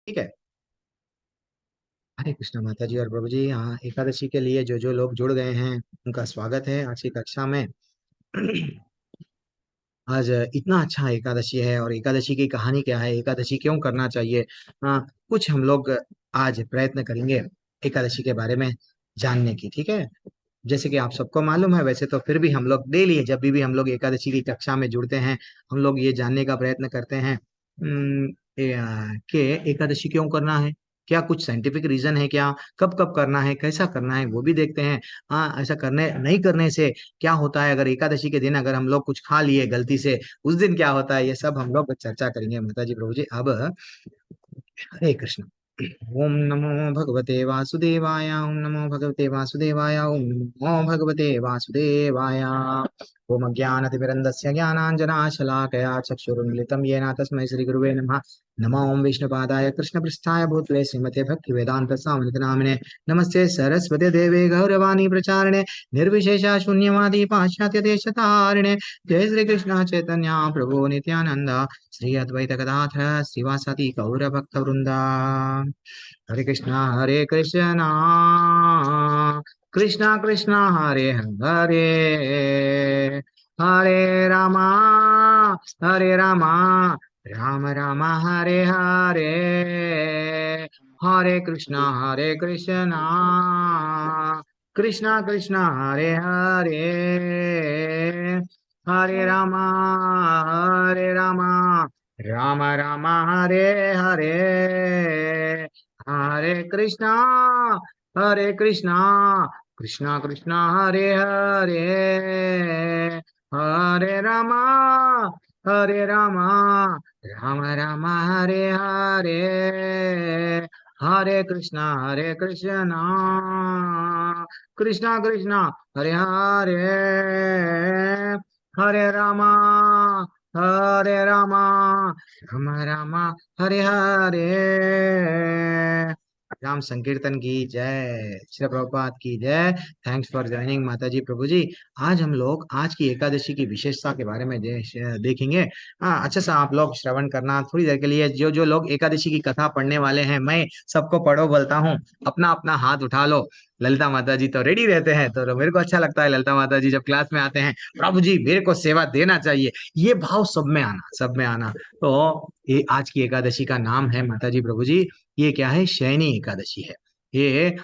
ठीक है। हरे कृष्णा माता जी और प्रभु जी। हाँ, एकादशी के लिए जो जो लोग जुड़ गए हैं उनका स्वागत है आज की कक्षा में। आज इतना अच्छा एकादशी है और एकादशी की कहानी क्या है, एकादशी क्यों करना चाहिए, कुछ हम लोग आज प्रयत्न करेंगे एकादशी के बारे में जानने की। ठीक है। जैसे कि आप सबको मालूम है, वैसे तो फिर भी हम लोग डेली जब भी हम लोग एकादशी की कक्षा में जुड़ते हैं, हम लोग ये जानने का प्रयत्न करते हैं कि एकादशी क्यों करना है, क्या कुछ साइंटिफिक रीजन है क्या, कब कब करना है, कैसा करना है, वो भी देखते हैं। हाँ, ऐसा करने नहीं करने से क्या होता है, अगर एकादशी के दिन अगर हम लोग कुछ खा लिए गलती से, उस दिन क्या होता है, ये सब हम लोग चर्चा करेंगे माता जी प्रभु जी। अब हरे कृष्ण। ओम नमो भगवते वासुदेवाय, ओम नमो भगवते वासुदेवाय, ओम नमो भगवते वासुदेवाय। ओम अज्ञानतिमिरन्दस्य ज्ञानाञ्जनाशलाकया चक्षुरुन्मिलितं येन तस्मै श्रीगुरुवे नमः। नमो ओम विष्णुपादाय कृष्णपृष्ठाय भूतले श्रीमते भक्तिवेदान्त स्वामिनिति नामिने। नमस्ते सरस्वते देवे गौरवाणी प्रचारिणे, निर्विशेषा शून्यवादी पाश्चात्य देशतारिणे। जय श्री कृष्ण चैतन्य प्रभु नित्यानंद, श्री अद्वैत गदाधर श्रीवासादि गौर भक्त वृंदा। हरे कृष्णा कृष्णा कृष्णा हरे हरे, हरे रामा हरे रामा, राम राम हरे हरे, हरे कृष्णा कृष्णा कृष्णा हरे हरे, हरे रामा राम राम हरे हरे, हरे कृष्णा कृष्णा कृष्णा हरे हरे, हरे रामा राम राम हरे हरे, हरे कृष्णा कृष्णा कृष्णा हरे हरे, हरे रामा हरे रामा राम राम हरे हरे। राम संकीर्तन की जय, श्री प्रभुपाद की जय। थैंक्स फॉर ज्वाइनिंग माता जी प्रभु जी। आज हम लोग आज की एकादशी की विशेषता के बारे में देखेंगे। हाँ, अच्छा सा आप लोग श्रवण करना थोड़ी देर के लिए। जो जो लोग एकादशी की कथा पढ़ने वाले हैं, मैं सबको पढ़ो बोलता हूँ, अपना अपना हाथ उठा लो। ललिता माता जी तो रेडी रहते हैं, तो मेरे को अच्छा लगता है ललिता माता जी जब क्लास में आते हैं, प्रभु जी मेरे को सेवा देना चाहिए, ये भाव सब में आना, सब में आना। तो ये आज की एकादशी का नाम है माता जी प्रभु जी, ये क्या है, शयनी एकादशी है ये।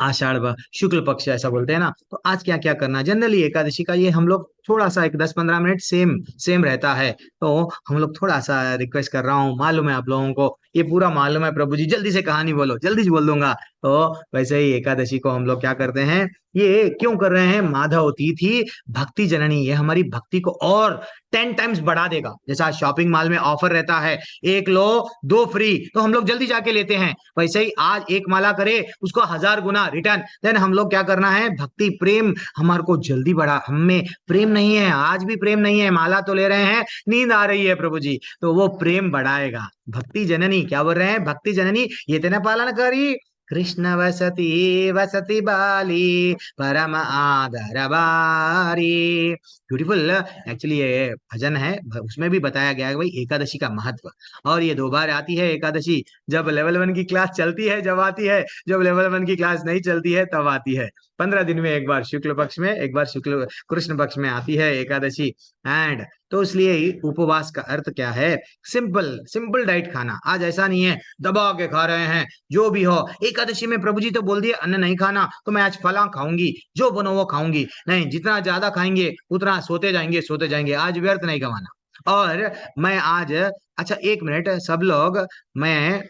आषाढ़ शुक्ल पक्ष ऐसा बोलते हैं ना। तो आज क्या क्या करना, जनरली एकादशी का ये हम लोग थोड़ा सा एक 10-15 मिनट सेम सेम रहता है। तो हम लोग थोड़ा सा रिक्वेस्ट कर रहा हूँ, मालूम है आप लोगों को ये पूरा मालूम है प्रभु जी, जल्दी से कहानी बोलो, जल्दी से बोल दूंगा। तो वैसे ही एकादशी को हम लोग क्या करते हैं, ये क्यों कर रहे हैं, माधव तिथि भक्ति जननी, ये हमारी भक्ति को और 10 टाइम्स बढ़ा देगा। जैसा शॉपिंग मॉल में ऑफर रहता है, एक लो दो फ्री, तो हम लोग जल्दी जाके लेते हैं, वैसे ही आज एक माला करे उसको 1000 गुना रिटर्न। देन हम लोग क्या करना है, भक्ति प्रेम हमारे को जल्दी बढ़ा, हमें प्रेम नहीं है, आज भी प्रेम नहीं है, माला तो ले रहे हैं, नींद आ रही है प्रभु जी, तो वो प्रेम बढ़ाएगा। भक्ति जननी क्या बोल रहे हैं, भक्ति जननी ये तेना पालन करी, कृष्ण वसती वसती बाली परम आदर बारी। ब्यूटीफुल। एक्चुअली ये भजन है, उसमें भी बताया गया है भाई एकादशी का महत्व। और ये 2 बार आती है एकादशी, जब लेवल 1 की क्लास चलती है जब आती है, जब लेवल 1 की क्लास नहीं चलती है तब आती है। 15 दिन में एक बार शुक्ल पक्ष में, एक बार शुक्ल कृष्ण पक्ष में आती है एकादशी। एंड तो इसलिए ही उपवास का अर्थ क्या है, सिंपल सिंपल डाइट खाना। आज ऐसा नहीं है दबा के खा रहे हैं, जो भी हो एकादशी में प्रभु जी तो बोल दिए अन्न नहीं खाना, तो मैं आज फला खाऊंगी, जो बनो वो खाऊंगी, नहीं, जितना ज्यादा खाएंगे उतना सोते जाएंगे सोते जाएंगे, आज व्यर्थ नहीं कमाना। और मैं आज, अच्छा 1 मिनट सब लोग, मैं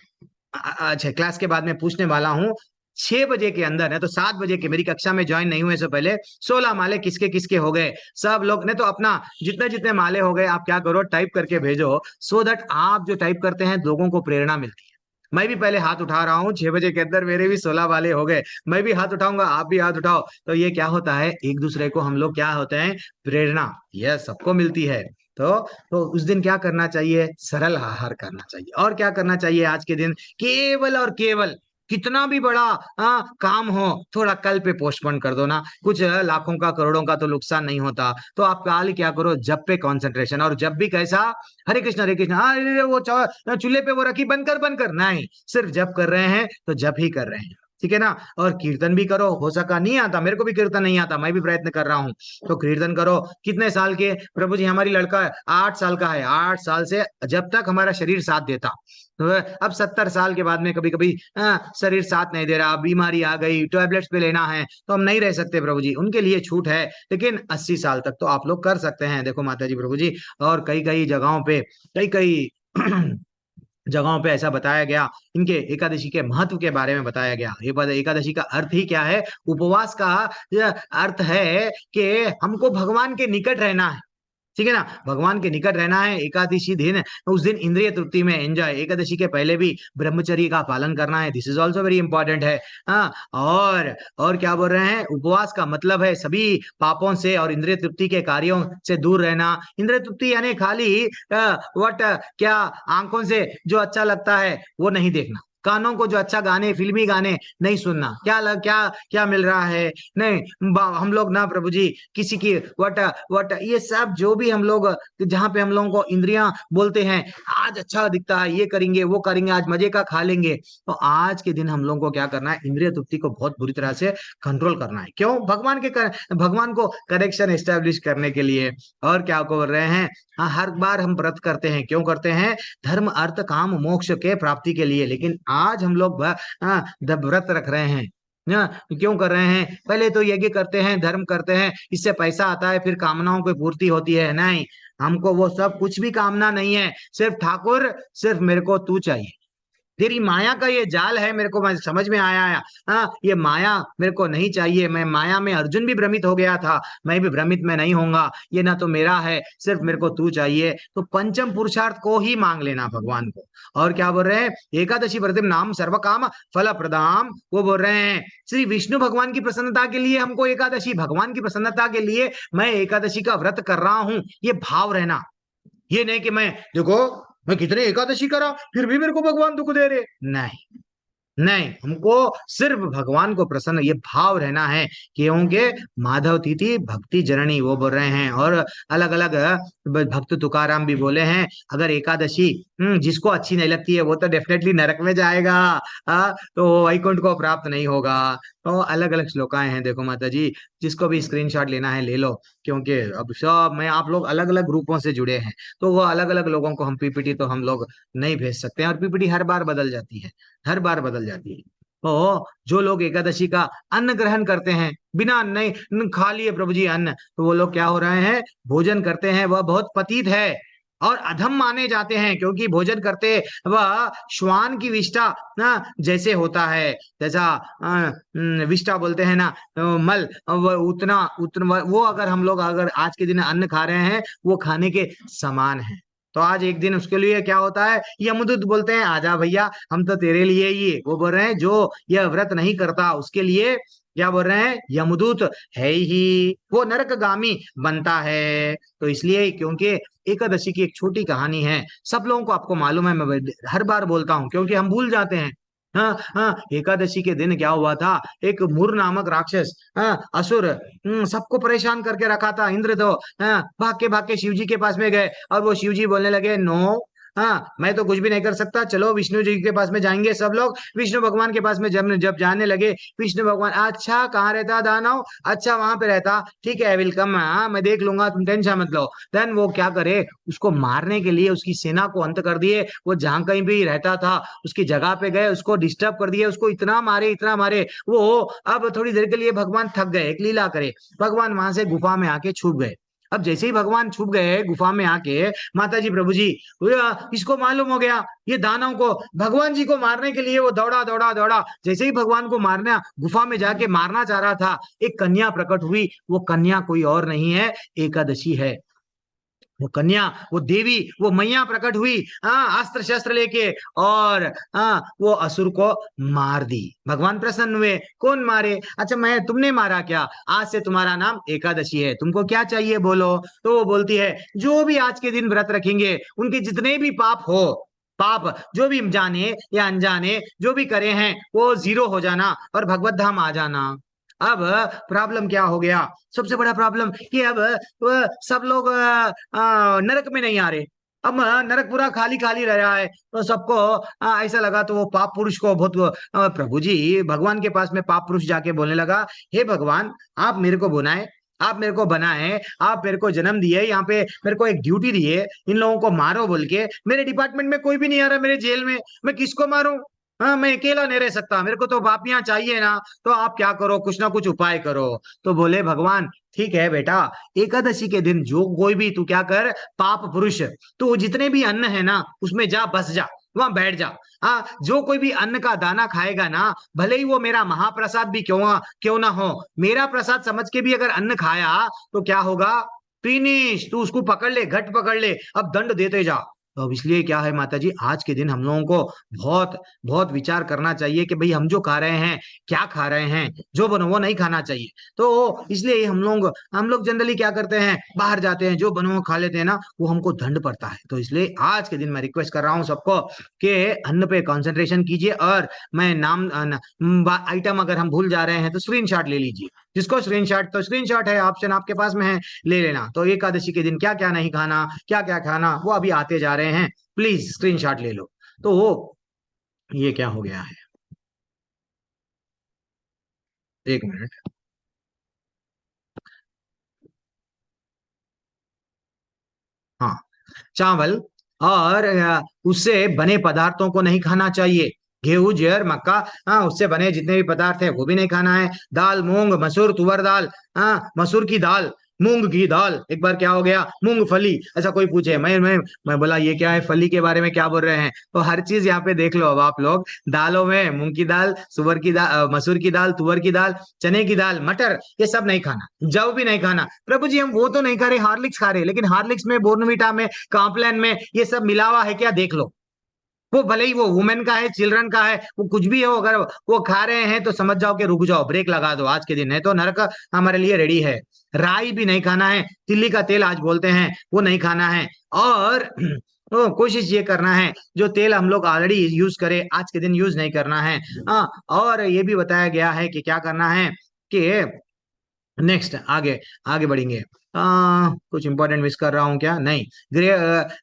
अच्छा क्लास के बाद में पूछने वाला हूँ, 6 बजे के अंदर है तो 7 बजे के, मेरी कक्षा में ज्वाइन नहीं हुए से पहले 16 माले किसके किसके हो गए, सब लोग ने तो अपना जितने जितने माले हो गए आप क्या करो, टाइप करके भेजो, सो दैट आप जो टाइप करते हैं लोगों को प्रेरणा मिलती है। मैं भी पहले हाथ उठा रहा हूँ, 6 बजे के अंदर मेरे भी 16 वाले हो गए, मैं भी हाथ उठाऊंगा, आप भी हाथ उठाओ, तो ये क्या होता है, एक दूसरे को हम लोग क्या होते हैं, प्रेरणा यह सबको मिलती है। तो उस दिन क्या करना चाहिए, सरल आहार करना चाहिए। और क्या करना चाहिए आज के दिन, केवल और केवल कितना भी बड़ा काम हो, थोड़ा कल पे पोस्टपोन कर दो ना, कुछ लाखों का करोड़ों का तो नुकसान नहीं होता। तो आप काल क्या करो, जब पे कंसंट्रेशन, और जब भी कैसा, हरे कृष्ण, हाँ अरे वो चूल्हे पे वो रखी, बंद कर नहीं, सिर्फ जब कर रहे हैं तो जब ही कर रहे हैं, ठीक है ना। और कीर्तन भी करो, हो सका, नहीं आता मेरे को भी कीर्तन नहीं आता, मैं भी प्रयत्न कर रहा हूँ, तो कीर्तन करो। कितने साल के प्रभु जी, हमारी लड़का 8 साल का है, 8 साल से जब तक हमारा शरीर साथ देता, तो अब 70 साल के बाद में कभी कभी शरीर साथ नहीं दे रहा, बीमारी आ गई, टैबलेट्स पे लेना है, तो हम नहीं रह सकते प्रभु जी, उनके लिए छूट है। लेकिन 80 साल तक तो आप लोग कर सकते हैं, देखो माता जी प्रभु जी। और कई कई जगहों पे, कई कई जगहों पे ऐसा बताया गया, इनके एकादशी के महत्व के बारे में बताया गया। ये एकादशी का अर्थ ही क्या है, उपवास का अर्थ है कि हमको भगवान के निकट रहना है, ठीक है ना, भगवान के निकट रहना है। एकादशी दिन, उस दिन इंद्रिय तृप्ति में एंजॉय, एकादशी के पहले भी ब्रह्मचर्य का पालन करना है, this is also very important है। हाँ, और क्या बोल रहे हैं, उपवास का मतलब है सभी पापों से और इंद्रिय तृप्ति के कार्यों से दूर रहना। इंद्रिय तृप्ति यानी खाली वट क्या, आंखों से जो अच्छा लगता है वो नहीं देखना, कानों को जो अच्छा गाने, फिल्मी गाने नहीं सुनना, क्या क्या मिल रहा है, नहीं हम लोग ना प्रभु जी, किसी की वट वट ये सब जो भी हम लोग, जहाँ पे हम लोगों को इंद्रियां बोलते हैं आज अच्छा दिखता है, ये करेंगे वो करेंगे, आज मजे का खा लेंगे, तो आज के दिन हम लोगों को क्या करना है, इंद्रिय तृप्ति को बहुत बुरी तरह से कंट्रोल करना है। क्यों, भगवान को करेक्शन एस्टेब्लिश करने के लिए। और क्या को बोल रहे हैं, हाँ, हर बार हम व्रत करते हैं, क्यों करते हैं, धर्म अर्थ काम मोक्ष के प्राप्ति के लिए, लेकिन आज हम लोग व्रत रख रहे हैं ना, क्यों कर रहे हैं, पहले तो यज्ञ करते हैं, धर्म करते हैं, इससे पैसा आता है, फिर कामनाओं की पूर्ति होती है, नहीं, हमको वो सब कुछ भी कामना नहीं है, सिर्फ ठाकुर, सिर्फ मेरे को तू चाहिए। तेरी माया का ये जाल है, मेरे को समझ में आया है। हाँ, ये माया मेरे को नहीं चाहिए, मैं माया में, अर्जुन भी भ्रमित हो गया था, मैं भी भ्रमित में नहीं होऊंगा, ये ना तो मेरा है, सिर्फ मेरे को तू चाहिए। तो पंचम पुरुषार्थ को ही मांग लेना भगवान को। और क्या बोल रहे हैं, एकादशी व्रतम नाम सर्व काम फल प्रदाम, वो बोल रहे हैं श्री विष्णु भगवान की प्रसन्नता के लिए, हमको एकादशी, भगवान की प्रसन्नता के लिए मैं एकादशी का व्रत कर रहा हूं, ये भाव रहना। ये नहीं कि मैं देखो, मैं कितने एकादशी करा फिर भी मेरे को भगवान दुख दे रहे, नहीं, नहीं, हमको सिर्फ भगवान को प्रसन्न, ये भाव रहना है। क्योंकि माधव तिथि भक्ति जननी, वो बोल रहे हैं। और अलग अलग भक्त तुकाराम भी बोले हैं, अगर एकादशी जिसको अच्छी नहीं लगती है वो तो डेफिनेटली नरक में जाएगा, तो वो वैकुंठ को प्राप्त नहीं होगा। तो अलग अलग श्लोकाएं हैं, देखो माता जी, जिसको भी स्क्रीनशॉट लेना है ले लो, क्योंकि अब सब मैं, आप लोग अलग अलग ग्रुपों से जुड़े हैं, तो वो अलग अलग लोगों को हम पीपीटी तो हम लोग नहीं भेज सकते हैं, और पीपीटी हर बार बदल जाती है, हर बार बदल जाती है। तो जो लोग एकादशी का अन्न ग्रहण करते हैं, बिना अन्न नहीं, खा लिए प्रभु जी अन्न, तो वो लोग क्या हो रहे हैं, भोजन करते हैं, वह बहुत पतित है और अधम माने जाते हैं, क्योंकि भोजन करते वह श्वान की विष्ठा ना जैसे होता है, जैसा विष्ठा बोलते हैं ना, मल, वो उतना उतना वो, अगर हम लोग अगर आज के दिन अन्न खा रहे हैं, वो खाने के समान है। तो आज एक दिन उसके लिए क्या होता है, यमदूत बोलते हैं आजा भैया, हम तो तेरे लिए ही, वो बोल रहे हैं जो यह व्रत नहीं करता उसके लिए क्या बोल रहे हैं, यमदूत है ही, वो नरकगामी बनता है। तो इसलिए, क्योंकि एकादशी की एक छोटी कहानी है, सब लोगों को आपको मालूम है, मैं हर बार बोलता हूँ क्योंकि हम भूल जाते हैं। हाँ हाँ, एकादशी के दिन क्या हुआ था, एक मुर नामक राक्षस, असुर, सबको परेशान करके रखा था। इंद्र तो भाग के शिव जी के पास में गए, और वो शिव जी बोलने लगे, नो, हाँ, मैं तो कुछ भी नहीं कर सकता, चलो विष्णु जी के पास में जाएंगे। सब लोग विष्णु भगवान के पास में जब जब जाने लगे, विष्णु भगवान, अच्छा कहाँ रहता दानव, अच्छा वहां पे रहता, ठीक है, आई विल कम, हाँ मैं देख लूंगा, तुम टेंशन मत लो। देन वो क्या करे, उसको मारने के लिए उसकी सेना को अंत कर दिए, वो जहां कहीं भी रहता था उसकी जगह पे गए, उसको डिस्टर्ब कर दिए, उसको इतना मारे, इतना मारे, वो अब थोड़ी देर के लिए भगवान थक गए, एक लीला करे, भगवान वहां से गुफा में आके छुप गए। अब जैसे ही भगवान छुप गए गुफा में आके, माता जी प्रभु जी, इसको मालूम हो गया, ये दानव को, भगवान जी को मारने के लिए वो दौड़ा दौड़ा दौड़ा, जैसे ही भगवान को मारना, गुफा में जाके मारना चाह रहा था, एक कन्या प्रकट हुई, वो कन्या कोई और नहीं है, एकादशी है। वो कन्या, वो देवी, वो मैया प्रकट हुई, अस्त्र शस्त्र लेके, और वो असुर को मार दी। भगवान प्रसन्न हुए, कौन मारे, अच्छा मैं, तुमने मारा क्या, आज से तुम्हारा नाम एकादशी है, तुमको क्या चाहिए बोलो। तो वो बोलती है, जो भी आज के दिन व्रत रखेंगे उनके जितने भी पाप हो, पाप जो भी जाने या अनजाने जो भी करे हैं वो जीरो हो जाना और भगवत धाम आ जाना। अब प्रॉब्लम क्या हो गया, सबसे बड़ा प्रॉब्लम कि अब सब लोग नरक में नहीं आ रहे। अब नरक पूरा खाली खाली रहा है तो सबको ऐसा लगा, तो वो पाप पुरुष को बहुत प्रभु जी भगवान के पास में पाप पुरुष जाके बोलने लगा, हे भगवान आप मेरे को बनाए, आप मेरे को बनाए, आप मेरे को जन्म दिए, यहाँ पे मेरे को एक ड्यूटी दिए, इन लोगों को मारो बोल के, मेरे डिपार्टमेंट में कोई भी नहीं आ रहा मेरे जेल में, मैं किसको मारूं? हाँ मैं अकेला नहीं रह सकता, मेरे को तो पापियां चाहिए ना, तो आप क्या करो, कुछ ना कुछ उपाय करो। तो बोले भगवान ठीक है बेटा, एकादशी के दिन जो कोई भी तू क्या कर, पाप पुरुष, तो जितने भी अन्न है ना उसमें जा बस जा, वहां बैठ जा। हाँ जो कोई भी अन्न का दाना खाएगा ना, भले ही वो मेरा महाप्रसाद भी क्यों क्यों ना हो, मेरा प्रसाद समझ के भी अगर अन्न खाया तो क्या होगा, फिनिश, तू उसको पकड़ ले, घट पकड़ ले, अब दंड देते जा। तो अब इसलिए क्या है माता जी, आज के दिन हम लोगों को बहुत बहुत विचार करना चाहिए कि भाई हम जो खा रहे हैं, क्या खा रहे हैं, जो बनो वो नहीं खाना चाहिए। तो इसलिए हम लोग जनरली क्या करते हैं, बाहर जाते हैं, जो बनो वो खा लेते हैं ना, वो हमको दंड पड़ता है। तो इसलिए आज के दिन मैं रिक्वेस्ट कर रहा हूँ सबको कि अन्न पे कंसंट्रेशन कीजिए, और मैं आइटम अगर हम भूल जा रहे हैं तो स्क्रीनशॉट ले लीजिए, जिसको स्क्रीनशॉट, तो स्क्रीनशॉट है ऑप्शन आपके पास में है, ले लेना। तो एकादशी के दिन क्या क्या नहीं खाना, क्या क्या खाना, वो अभी आते जा रहे हैं, प्लीज स्क्रीनशॉट ले लो। तो वो ये क्या हो गया है, एक मिनट। हाँ, चावल और उससे बने पदार्थों को नहीं खाना चाहिए, गेहूं ज्वार मक्का, हाँ उससे बने जितने भी पदार्थ है वो भी नहीं खाना है। दाल मूंग मसूर तुवर दाल, हाँ मसूर की दाल, मूंग की दाल, एक बार क्या हो गया मूंगफली, ऐसा कोई पूछे, मैं बोला ये क्या है, फली के बारे में क्या बोल रहे हैं, तो हर चीज यहाँ पे देख लो। अब आप लोग दालों में मूंग की दाल, सुअर की दाल, मसूर की दाल, तुवर की दाल, चने की दाल, मटर, ये सब नहीं खाना, जव भी नहीं खाना। प्रभु जी हम वो तो नहीं खा रहे, हार्लिक्स खा रहे, लेकिन हार्लिक्स में, बोर्नविटा में, कॉम्प्लान में ये सब मिलावा है क्या, देख लो। वो भले ही वो वुमेन का है, चिल्ड्रन का है, वो कुछ भी हो, अगर वो खा रहे हैं तो समझ जाओ कि रुक जाओ, ब्रेक लगा दो आज के दिन, है तो नरक हमारे लिए रेडी है। राई भी नहीं खाना है, तिल्ली का तेल आज बोलते हैं, वो नहीं खाना है। और कोशिश ये करना है जो तेल हम लोग ऑलरेडी यूज करें आज के दिन यूज नहीं करना है। हाँ, और ये भी बताया गया है कि क्या करना है, कि नेक्स्ट आगे आगे बढ़ेंगे। कुछ इंपॉर्टेंट मिस कर रहा हूँ क्या, नहीं।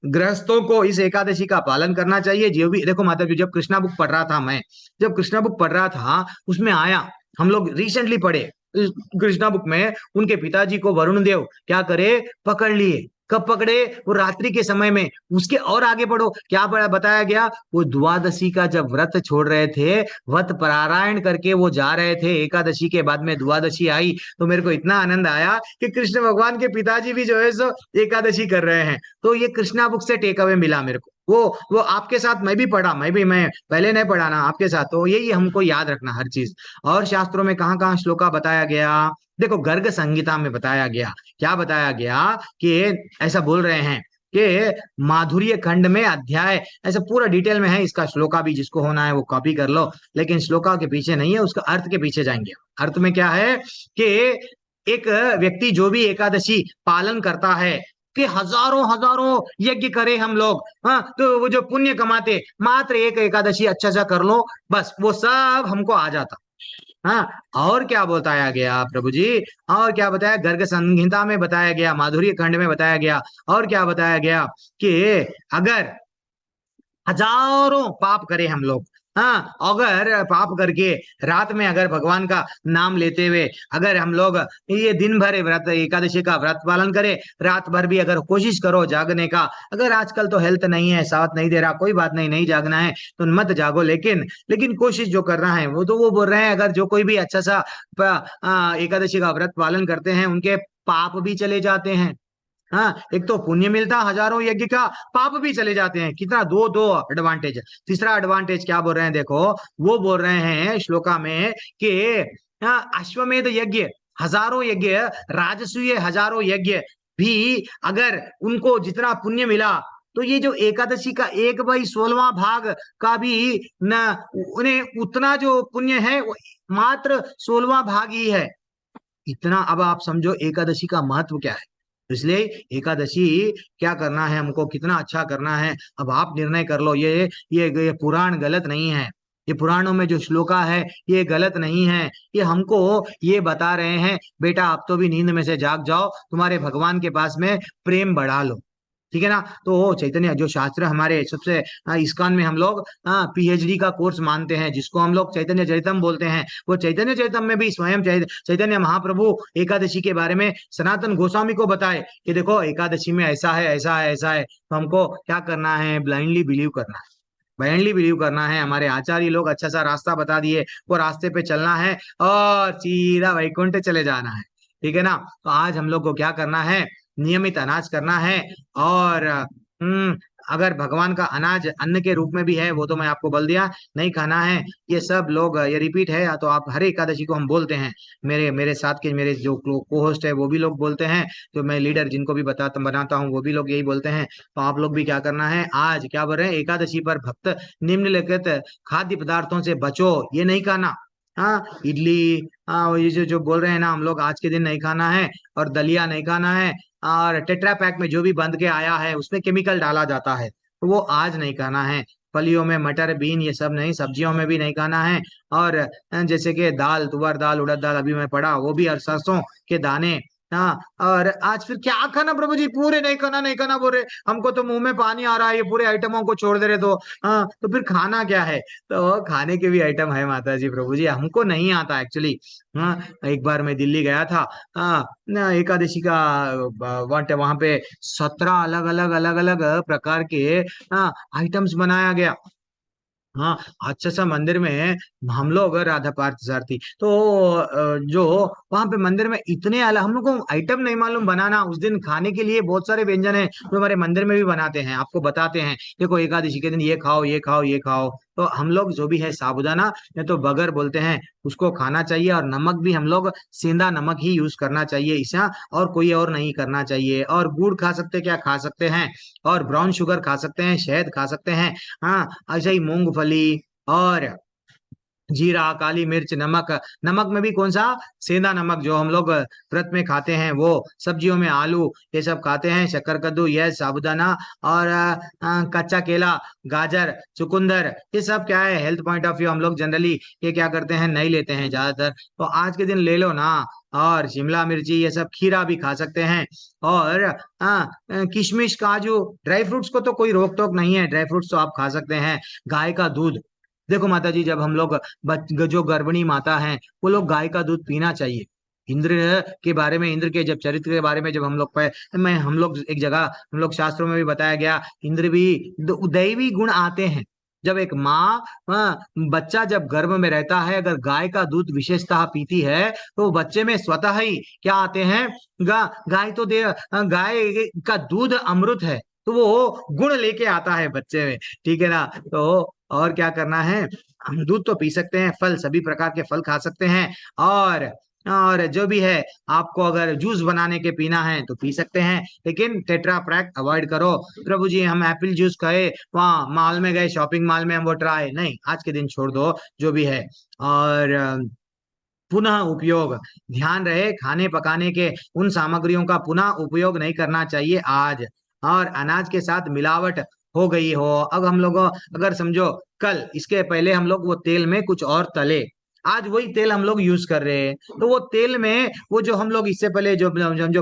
गृहस्थों को इस एकादशी का पालन करना चाहिए। जो भी देखो माता जी, जब कृष्णा बुक पढ़ रहा था मैं, जब कृष्णा बुक पढ़ रहा था उसमें आया, हम लोग रिसेंटली पढ़े इस कृष्णा बुक में, उनके पिताजी को वरुण देव क्या करे, पकड़ लिए। कब पकड़े, वो रात्रि के समय में। उसके और आगे बढ़ो, क्या बड़ा बताया गया, वो द्वादशी का जब व्रत छोड़ रहे थे, व्रत पारायण करके वो जा रहे थे, एकादशी के बाद में द्वादशी आई, तो मेरे को इतना आनंद आया कि कृष्ण भगवान के पिताजी भी जो है सो एकादशी कर रहे हैं। तो ये कृष्णा बुक से टेक अवे मिला मेरे को। वो आपके साथ मैं भी पढ़ा, मैं पहले नहीं पढ़ा ना आपके साथ, तो यही हमको याद रखना हर चीज। और शास्त्रों में कहाँ कहाँ श्लोका बताया गया, देखो गर्ग संहिता में बताया गया, क्या बताया गया कि ऐसा बोल रहे हैं कि माधुर्य खंड में अध्याय, ऐसा पूरा डिटेल में है, इसका श्लोका भी जिसको होना है वो कॉपी कर लो, लेकिन श्लोका के पीछे नहीं है, उसका अर्थ के पीछे जाएंगे। अर्थ में क्या है कि एक व्यक्ति जो भी एकादशी पालन करता है, कि हजारों हजारों यज्ञ करे हम लोग, हाँ तो वो जो पुण्य कमाते, मात्र एक एकादशी अच्छा सा कर लो, बस वो सब हमको आ जाता। हाँ, और क्या बताया गया प्रभु जी, और क्या बताया, गर्ग संहिता में बताया गया, माधुर्य खंड में बताया गया, और क्या बताया गया कि अगर हजारों पाप करें हम लोग, हाँ अगर पाप करके रात में अगर भगवान का नाम लेते हुए अगर हम लोग ये दिन भर व्रत, एकादशी का व्रत पालन करें, रात भर भी अगर कोशिश करो जागने का, अगर आजकल तो हेल्थ नहीं है, साथ नहीं दे रहा, कोई बात नहीं, नहीं जागना है तो मत जागो, लेकिन कोशिश जो करना है वो तो वो बोल रहे हैं, अगर जो कोई भी अच्छा सा एकादशी का व्रत पालन करते हैं उनके पाप भी चले जाते हैं। हाँ, एक तो पुण्य मिलता हजारों यज्ञ का, पाप भी चले जाते हैं, कितना दो दो एडवांटेज। तीसरा एडवांटेज क्या बोल रहे हैं देखो, वो बोल रहे हैं श्लोका में कि अश्वमेध यज्ञ, हजारों यज्ञ, राजसूय हजारों यज्ञ भी अगर उनको जितना पुण्य मिला, तो ये जो एकादशी का 1/16वां भाग का भी न, उन्हें उतना जो पुण्य है वो मात्र 16वां भाग ही है। इतना, अब आप समझो एकादशी का महत्व क्या है। इसलिए एकादशी क्या करना है हमको, कितना अच्छा करना है, अब आप निर्णय कर लो। ये पुराण गलत नहीं है, ये पुराणों में जो श्लोका है ये गलत नहीं है। ये हमको ये बता रहे हैं बेटा अब तो भी नींद में से जाग जाओ, तुम्हारे भगवान के पास में प्रेम बढ़ा लो। ठीक है ना। तो वो चैतन्य जो शास्त्र हमारे सबसे इस्कॉन में हम लोग पीएचडी का कोर्स मानते हैं, जिसको हम लोग चैतन्य चरितम बोलते हैं, वो चैतन्य चरितम में भी स्वयं चैतन्य महाप्रभु एकादशी के बारे में सनातन गोस्वामी को बताए कि देखो एकादशी में ऐसा है ऐसा है ऐसा है। तो हमको क्या करना है, ब्लाइंडली बिलीव करना है, ब्लाइंडली बिलीव करना है। हमारे आचार्य लोग अच्छा सा रास्ता बता दिए, वो रास्ते पे चलना है और सीधा वैकुंठ चले जाना है। ठीक है ना। तो आज हम लोग को क्या करना है, नियमित अनाज करना है। और अगर भगवान का अनाज अन्न के रूप में भी है वो तो मैं आपको बोल दिया, नहीं खाना है। ये सब लोग ये रिपीट है या तो आप हर एकादशी को हम बोलते हैं, मेरे मेरे साथ के मेरे जो को होस्ट है वो भी लोग बोलते हैं, जो मैं लीडर जिनको भी बताता बनाता हूँ वो भी लोग यही बोलते हैं। तो आप लोग भी क्या करना है, आज क्या बोल रहे हैं, एकादशी पर भक्त निम्नलिखित खाद्य पदार्थों से बचो, ये नहीं खाना। हाँ इडली, हाँ ये जो जो बोल रहे हैं ना हम लोग, आज के दिन नहीं खाना है। और दलिया नहीं खाना है। और टेट्रा पैक में जो भी बंद के आया है उसमें केमिकल डाला जाता है, तो वो आज नहीं खाना है। फलियों में मटर बीन ये सब नहीं, सब्जियों में भी नहीं खाना है। और जैसे कि दाल, तुअर दाल, उड़द दाल अभी मैं पढ़ा वो भी, और सरसों के दाने। हाँ और आज फिर क्या खाना प्रभु जी, पूरे नहीं खाना नहीं खाना बोल रहे, हमको तो मुंह में पानी आ रहा है, ये पूरे आइटमों को छोड़ दे रहे। तो हाँ तो फिर खाना क्या है, तो खाने के भी आइटम है माता जी प्रभु जी, हमको नहीं आता एक्चुअली। हाँ एक बार मैं दिल्ली गया था, ना एकादशी का वहां पे 17 अलग अलग प्रकार के आइटम्स बनाया गया। हाँ अच्छा सा मंदिर में हम लोग राधा पार्थसारथी तो जो वहां पे मंदिर में इतने अलग, हम लोग को आइटम नहीं मालूम बनाना। उस दिन खाने के लिए बहुत सारे व्यंजन है जो हमारे मंदिर में भी बनाते हैं, आपको बताते हैं देखो एकादशी के दिन ये खाओ ये खाओ ये खाओ। तो हम लोग जो भी है साबूदाना या तो बगर बोलते हैं उसको खाना चाहिए, और नमक भी हम लोग सेंधा नमक ही यूज करना चाहिए ऐसा, और कोई और नहीं करना चाहिए। और गुड़ खा सकते, क्या खा सकते हैं, और ब्राउन शुगर खा सकते हैं, शहद खा सकते हैं। हाँ ऐसे ही मूंगफली और जीरा, काली मिर्च, नमक, नमक में भी कौन सा, सेंधा नमक जो हम लोग व्रत में खाते हैं वो, सब्जियों में आलू ये सब खाते हैं, शक्कर कद्दू ये साबूदाना, और कच्चा केला, गाजर, चुकंदर, ये सब क्या है हेल्थ पॉइंट ऑफ व्यू हम लोग जनरली ये क्या करते हैं, नहीं लेते हैं ज्यादातर। तो आज के दिन ले लो ना। और शिमला मिर्ची ये सब, खीरा भी खा सकते हैं। और किशमिश, काजू, ड्राई फ्रूट्स को तो कोई रोक टोक नहीं है, ड्राई फ्रूट्स तो आप खा सकते हैं। गाय का दूध, देखो माता जी जब हम लोग जो गर्भिणी माता हैं वो लोग गाय का दूध पीना चाहिए। इंद्र के बारे में, इंद्र के जब चरित्र के बारे में जब हम लोग मैं हम लोग एक जगह हम लोग शास्त्रों में भी बताया गया, इंद्र भी दैवी गुण आते हैं। जब एक माँ बच्चा जब गर्भ में रहता है, अगर गाय का दूध विशेषतः पीती है तो बच्चे में स्वतः ही क्या आते हैं, गाय तो गाय का दूध अमृत है, तो वो गुण लेके आता है बच्चे में। ठीक है ना। तो और क्या करना है, हम दूध तो पी सकते हैं, फल सभी प्रकार के फल खा सकते हैं। और जो भी है, आपको अगर जूस बनाने के पीना है तो पी सकते हैं, लेकिन टेट्रा पैक अवॉइड करो। प्रभु जी हम एप्पल जूस खाए, वहां मॉल में गए, शॉपिंग मॉल में हम वो ट्राई नहीं, आज के दिन छोड़ दो जो भी है। और पुनः उपयोग, ध्यान रहे खाने पकाने के उन सामग्रियों का पुनः उपयोग नहीं करना चाहिए आज। और अनाज के साथ मिलावट हो गई हो, अब हम लोग अगर समझो कल इसके पहले हम लोग वो तेल में कुछ और तले, आज वही तेल हम लोग यूज कर रहे हैं, तो वो तेल में वो जो हम लोग इससे पहले जो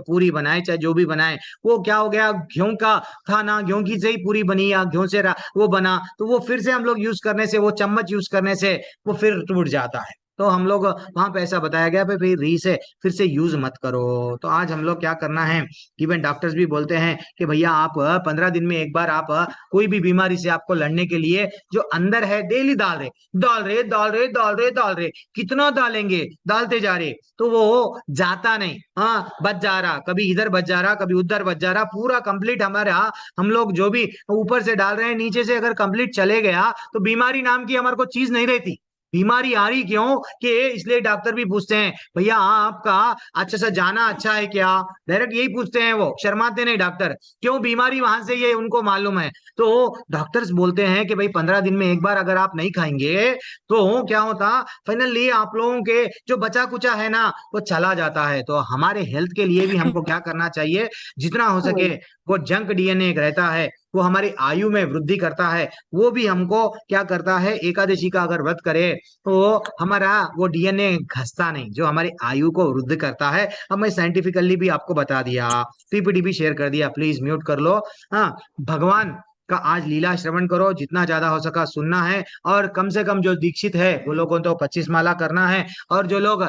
पूरी बनाए चाहे जो भी बनाए, वो क्या हो गया, गेहूं का था ना, गेहूं की से ही पूरी बनी या गेहूं से वो बना, तो वो फिर से हम लोग यूज करने से, वो चम्मच यूज करने से वो फिर टूट जाता है। तो हम लोग वहां पे ऐसा बताया गया फिर री से फिर से यूज मत करो। तो आज हम लोग क्या करना है, इवन डॉक्टर्स भी बोलते हैं कि भैया आप 15 दिन में एक बार आप कोई भी बीमारी से आपको लड़ने के लिए जो अंदर है डेली डाल रहे डाल रहे डाल रहे डाल रहे डाल रहे, कितना डालेंगे, डालते जा रहे, तो वो जाता नहीं, हाँ बच जा रहा, कभी इधर बच जा रहा कभी उधर बच जा रहा, पूरा कंप्लीट हमारा हम लोग जो भी ऊपर से डाल रहे हैं नीचे से अगर कंप्लीट चले गया तो बीमारी नाम की हमारे को चीज नहीं रहती। बीमारी आ रही क्यों कि इसलिए डॉक्टर भी पूछते हैं भैया आपका अच्छा सा जाना अच्छा है क्या, डायरेक्ट यही पूछते हैं, वो शर्माते नहीं डॉक्टर, क्यों बीमारी वहां से ये उनको मालूम है। तो डॉक्टर्स बोलते हैं कि भाई 15 दिन में एक बार अगर आप नहीं खाएंगे तो क्या होता, फाइनली आप लोगों के जो बचा कुचा है ना वो चला जाता है। तो हमारे हेल्थ के लिए भी हमको क्या करना चाहिए, जितना हो सके वही। वो जंक डीएनए एक रहता है, वो हमारी आयु में वृद्धि करता है, वो भी हमको क्या करता है, एकादशी का अगर व्रत करे तो हमारा वो डीएनए घसता नहीं, जो हमारी आयु को वृद्धि करता है। अब मैं साइंटिफिकली भी आपको बता दिया, पीपीटी भी शेयर कर दिया, प्लीज म्यूट कर लो। हाँ, भगवान का आज लीला श्रवण करो, जितना ज्यादा हो सका सुनना है, और कम से कम जो दीक्षित है वो लोगों को तो 25 माला करना है, और जो लोग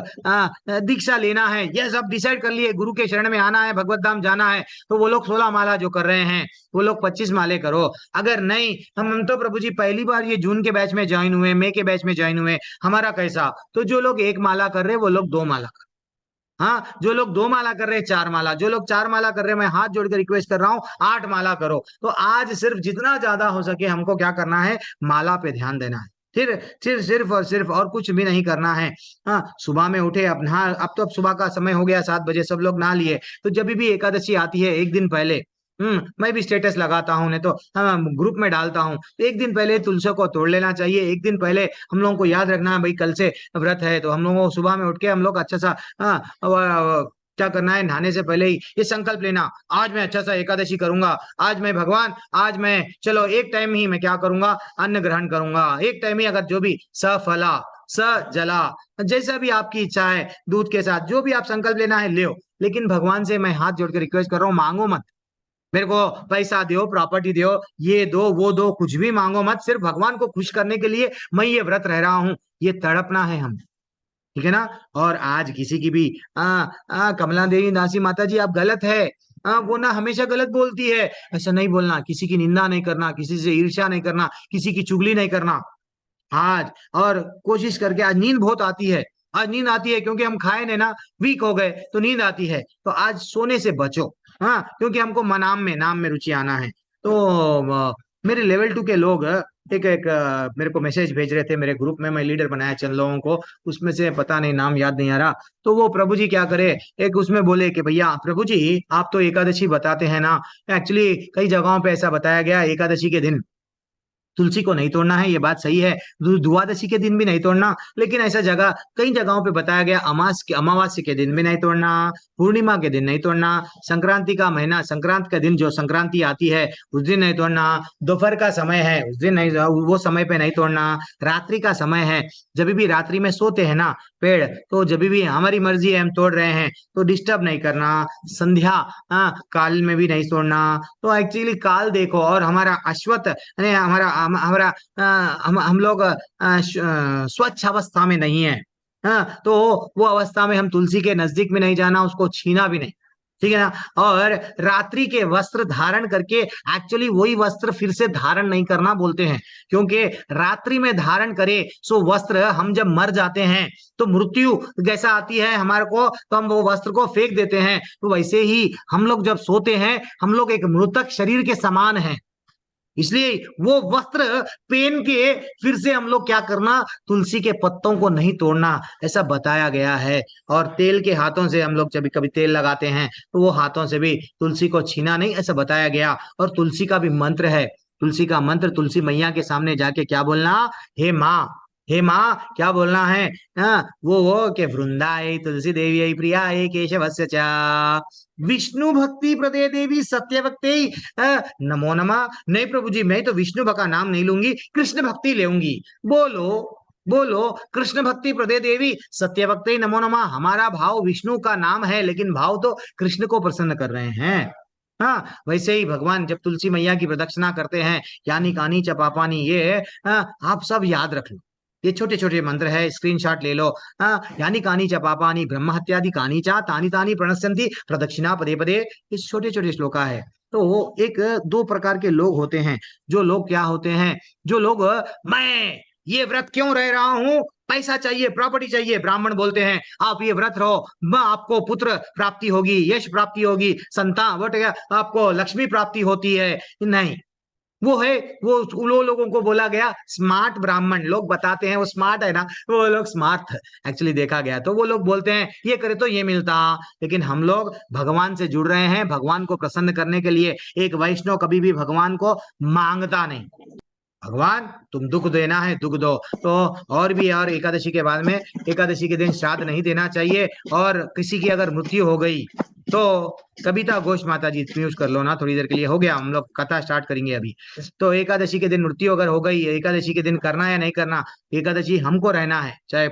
दीक्षा लेना है, ये सब डिसाइड कर लिए, गुरु के शरण में आना है, भगवत धाम जाना है, तो वो लोग 16 माला जो कर रहे हैं वो लोग 25 माले करो। अगर नहीं, हम तो प्रभु जी पहली बार ये जून के बैच में ज्वाइन हुए, मई के बैच में ज्वाइन हुए, हमारा कैसा, तो जो लोग 1 माला कर रहे हैं वो लोग 2 माला, हाँ जो लोग 2 माला कर रहे हैं 4 माला, जो लोग 4 माला कर रहे हैं मैं हाथ जोड़ के रिक्वेस्ट कर रहा हूँ 8 माला करो। तो आज सिर्फ जितना ज्यादा हो सके हमको क्या करना है, माला पे ध्यान देना है। फिर सिर्फ और कुछ भी नहीं करना है। हाँ, सुबह में उठे, अब नहा, अब सुबह का समय हो गया 7 बजे, सब लोग नहा लिए, तो जब भी एकादशी आती है एक दिन पहले, मैं भी स्टेटस लगाता हूँ, नहीं तो हाँ ग्रुप में डालता हूँ, एक दिन पहले तुलसी को तोड़ लेना चाहिए। एक दिन पहले हम लोगों को याद रखना है भाई कल से व्रत है, तो हम लोगों को सुबह में उठ के हम लोग अच्छा सा, हाँ, क्या करना है, नहाने से पहले ही ये संकल्प लेना, आज मैं अच्छा सा एकादशी करूंगा, आज मैं भगवान, आज मैं चलो एक टाइम ही मैं क्या करूंगा, अन्न ग्रहण करूंगा, एक टाइम ही, अगर जो भी सफला स जला, जैसा भी आपकी इच्छा है, दूध के साथ जो भी आप संकल्प लेना है ले, लेकिन भगवान से मैं हाथ जोड़ के रिक्वेस्ट कर रहा हूँ, मांगो मत, मेरे को पैसा दो, प्रॉपर्टी दो, ये दो वो दो, कुछ भी मांगो मत, सिर्फ भगवान को खुश करने के लिए मैं ये व्रत रह रहा हूँ, ये तड़पना है हम, ठीक है ना। और आज किसी की भी कमला देवी दासी माता जी आप गलत है, वो ना हमेशा गलत बोलती है, ऐसा नहीं बोलना, किसी की निंदा नहीं करना, किसी से ईर्ष्या नहीं करना, किसी की चुगली नहीं करना आज। और कोशिश करके, आज नींद बहुत आती है, आज नींद आती है क्योंकि हम खाए ने ना, वीक हो गए तो नींद आती है, तो आज सोने से बचो। हाँ, क्योंकि हमको नाम में रुचि आना है। तो मेरे लेवल 2 के लोग एक एक मेरे को मैसेज भेज रहे थे, मेरे ग्रुप में मैं लीडर बनाया चंद लोगों को, उसमें से पता नहीं नाम याद नहीं आ रहा, तो वो प्रभु जी क्या करे, एक उसमें बोले कि भैया प्रभु जी आप तो एकादशी बताते हैं ना, एक्चुअली कई जगहों पे ऐसा बताया गया एकादशी के दिन तुलसी को नहीं तोड़ना है, ये बात सही है, द्वादशी के दिन भी नहीं तोड़ना, लेकिन ऐसा जगह कई जगहों पे बताया गया अमावास्या के दिन भी नहीं तोड़ना, पूर्णिमा के दिन नहीं तोड़ना, संक्रांति का महीना, संक्रांति का दिन जो संक्रांति आती है उस दिन नहीं तोड़ना, दोपहर का समय है उस दिन नहीं, वो समय पे नहीं तोड़ना, रात्रि का समय है, जब भी रात्रि में सोते हैं ना पेड़, तो जब भी हमारी मर्जी है हम तोड़ रहे हैं तो डिस्टर्ब नहीं करना, संध्या काल में भी नहीं तोड़ना। तो एक्चुअली काल देखो, और हमारा अश्वत्थ यानी हमारा हम लोग स्वच्छ अवस्था में नहीं है। हाँ, तो वो अवस्था में हम तुलसी के नजदीक में नहीं जाना, उसको छीना भी नहीं, ठीक है ना। और रात्रि के वस्त्र धारण करके, एक्चुअली वही वस्त्र फिर से धारण नहीं करना बोलते हैं, क्योंकि रात्रि में धारण करे सो वस्त्र हम जब मर जाते हैं तो मृत्यु जैसा आती है हमारे को, तो हम वो वस्त्र को फेंक देते हैं, तो वैसे ही हम लोग जब सोते हैं हम लोग एक मृतक शरीर के समान हैं, इसलिए वो वस्त्र पहन के फिर से हम लोग क्या करना, तुलसी के पत्तों को नहीं तोड़ना, ऐसा बताया गया है। और तेल के हाथों से हम लोग जब कभी तेल लगाते हैं तो वो हाथों से भी तुलसी को छीना नहीं, ऐसा बताया गया। और तुलसी का भी मंत्र है, तुलसी का मंत्र, तुलसी मैया के सामने जाके क्या बोलना, हे माँ, हे माँ क्या बोलना है, वो के वृंदाए तुलसी देवी प्रियाय केशवस्य च विष्णु भक्ति प्रदे देवी सत्यवक्ते नमो नमः। नहीं प्रभु जी मैं तो विष्णु का नाम नहीं लूंगी, कृष्ण भक्ति लेऊंगी। बोलो, बोलो, कृष्ण भक्ति प्रदे देवी सत्यवक्ते नमो नमः, हमारा भाव विष्णु का नाम है लेकिन भाव तो कृष्ण को प्रसन्न कर रहे हैं। हाँ, वैसे ही भगवान जब तुलसी मैया की प्रदक्षिणा करते हैं, यानी कानी च पापानी, ये आप सब याद रख लो, ये छोटे छोटे मंत्र है, स्क्रीनशॉट ले लो। यानी कानी च पापानी ब्रह्म हत्यादि कानी चा तानी तानी प्रणश्यन्ति प्रदक्षिणा पदे पदे, ये छोटे छोटे श्लोका है। तो वो एक दो प्रकार के लोग होते हैं, जो लोग क्या होते हैं, जो लोग मैं ये व्रत क्यों रह रहा हूं, पैसा चाहिए, प्रॉपर्टी चाहिए, ब्राह्मण बोलते हैं आप ये व्रत रहो, आपको पुत्र प्राप्ति होगी, यश प्राप्ति होगी, संतान, वट आपको लक्ष्मी प्राप्ति होती है। नहीं, वो है, वो उन लोगों को बोला गया स्मार्ट ब्राह्मण। लोग बताते हैं वो स्मार्ट है ना, वो लोग स्मार्ट एक्चुअली देखा गया तो वो लोग बोलते हैं ये करे तो ये मिलता। लेकिन हम लोग भगवान से जुड़ रहे हैं, भगवान को प्रसन्न करने के लिए। एक वैष्णव कभी भी भगवान को मांगता नहीं, भगवान तुम दुख देना है दुख दो। तो और भी, और एकादशी के बाद में, एकादशी के दिन श्राद्ध नहीं देना चाहिए। और किसी की अगर मृत्यु हो गई तो कविता घोष माता जी म्यूट कर लो ना थोड़ी देर के लिए, हो गया, हम लोग कथा स्टार्ट करेंगे अभी। तो एकादशी के दिन मृत्यु अगर हो गई, एकादशी के दिन करना या नहीं करना, एकादशी हमको रहना है, चाहे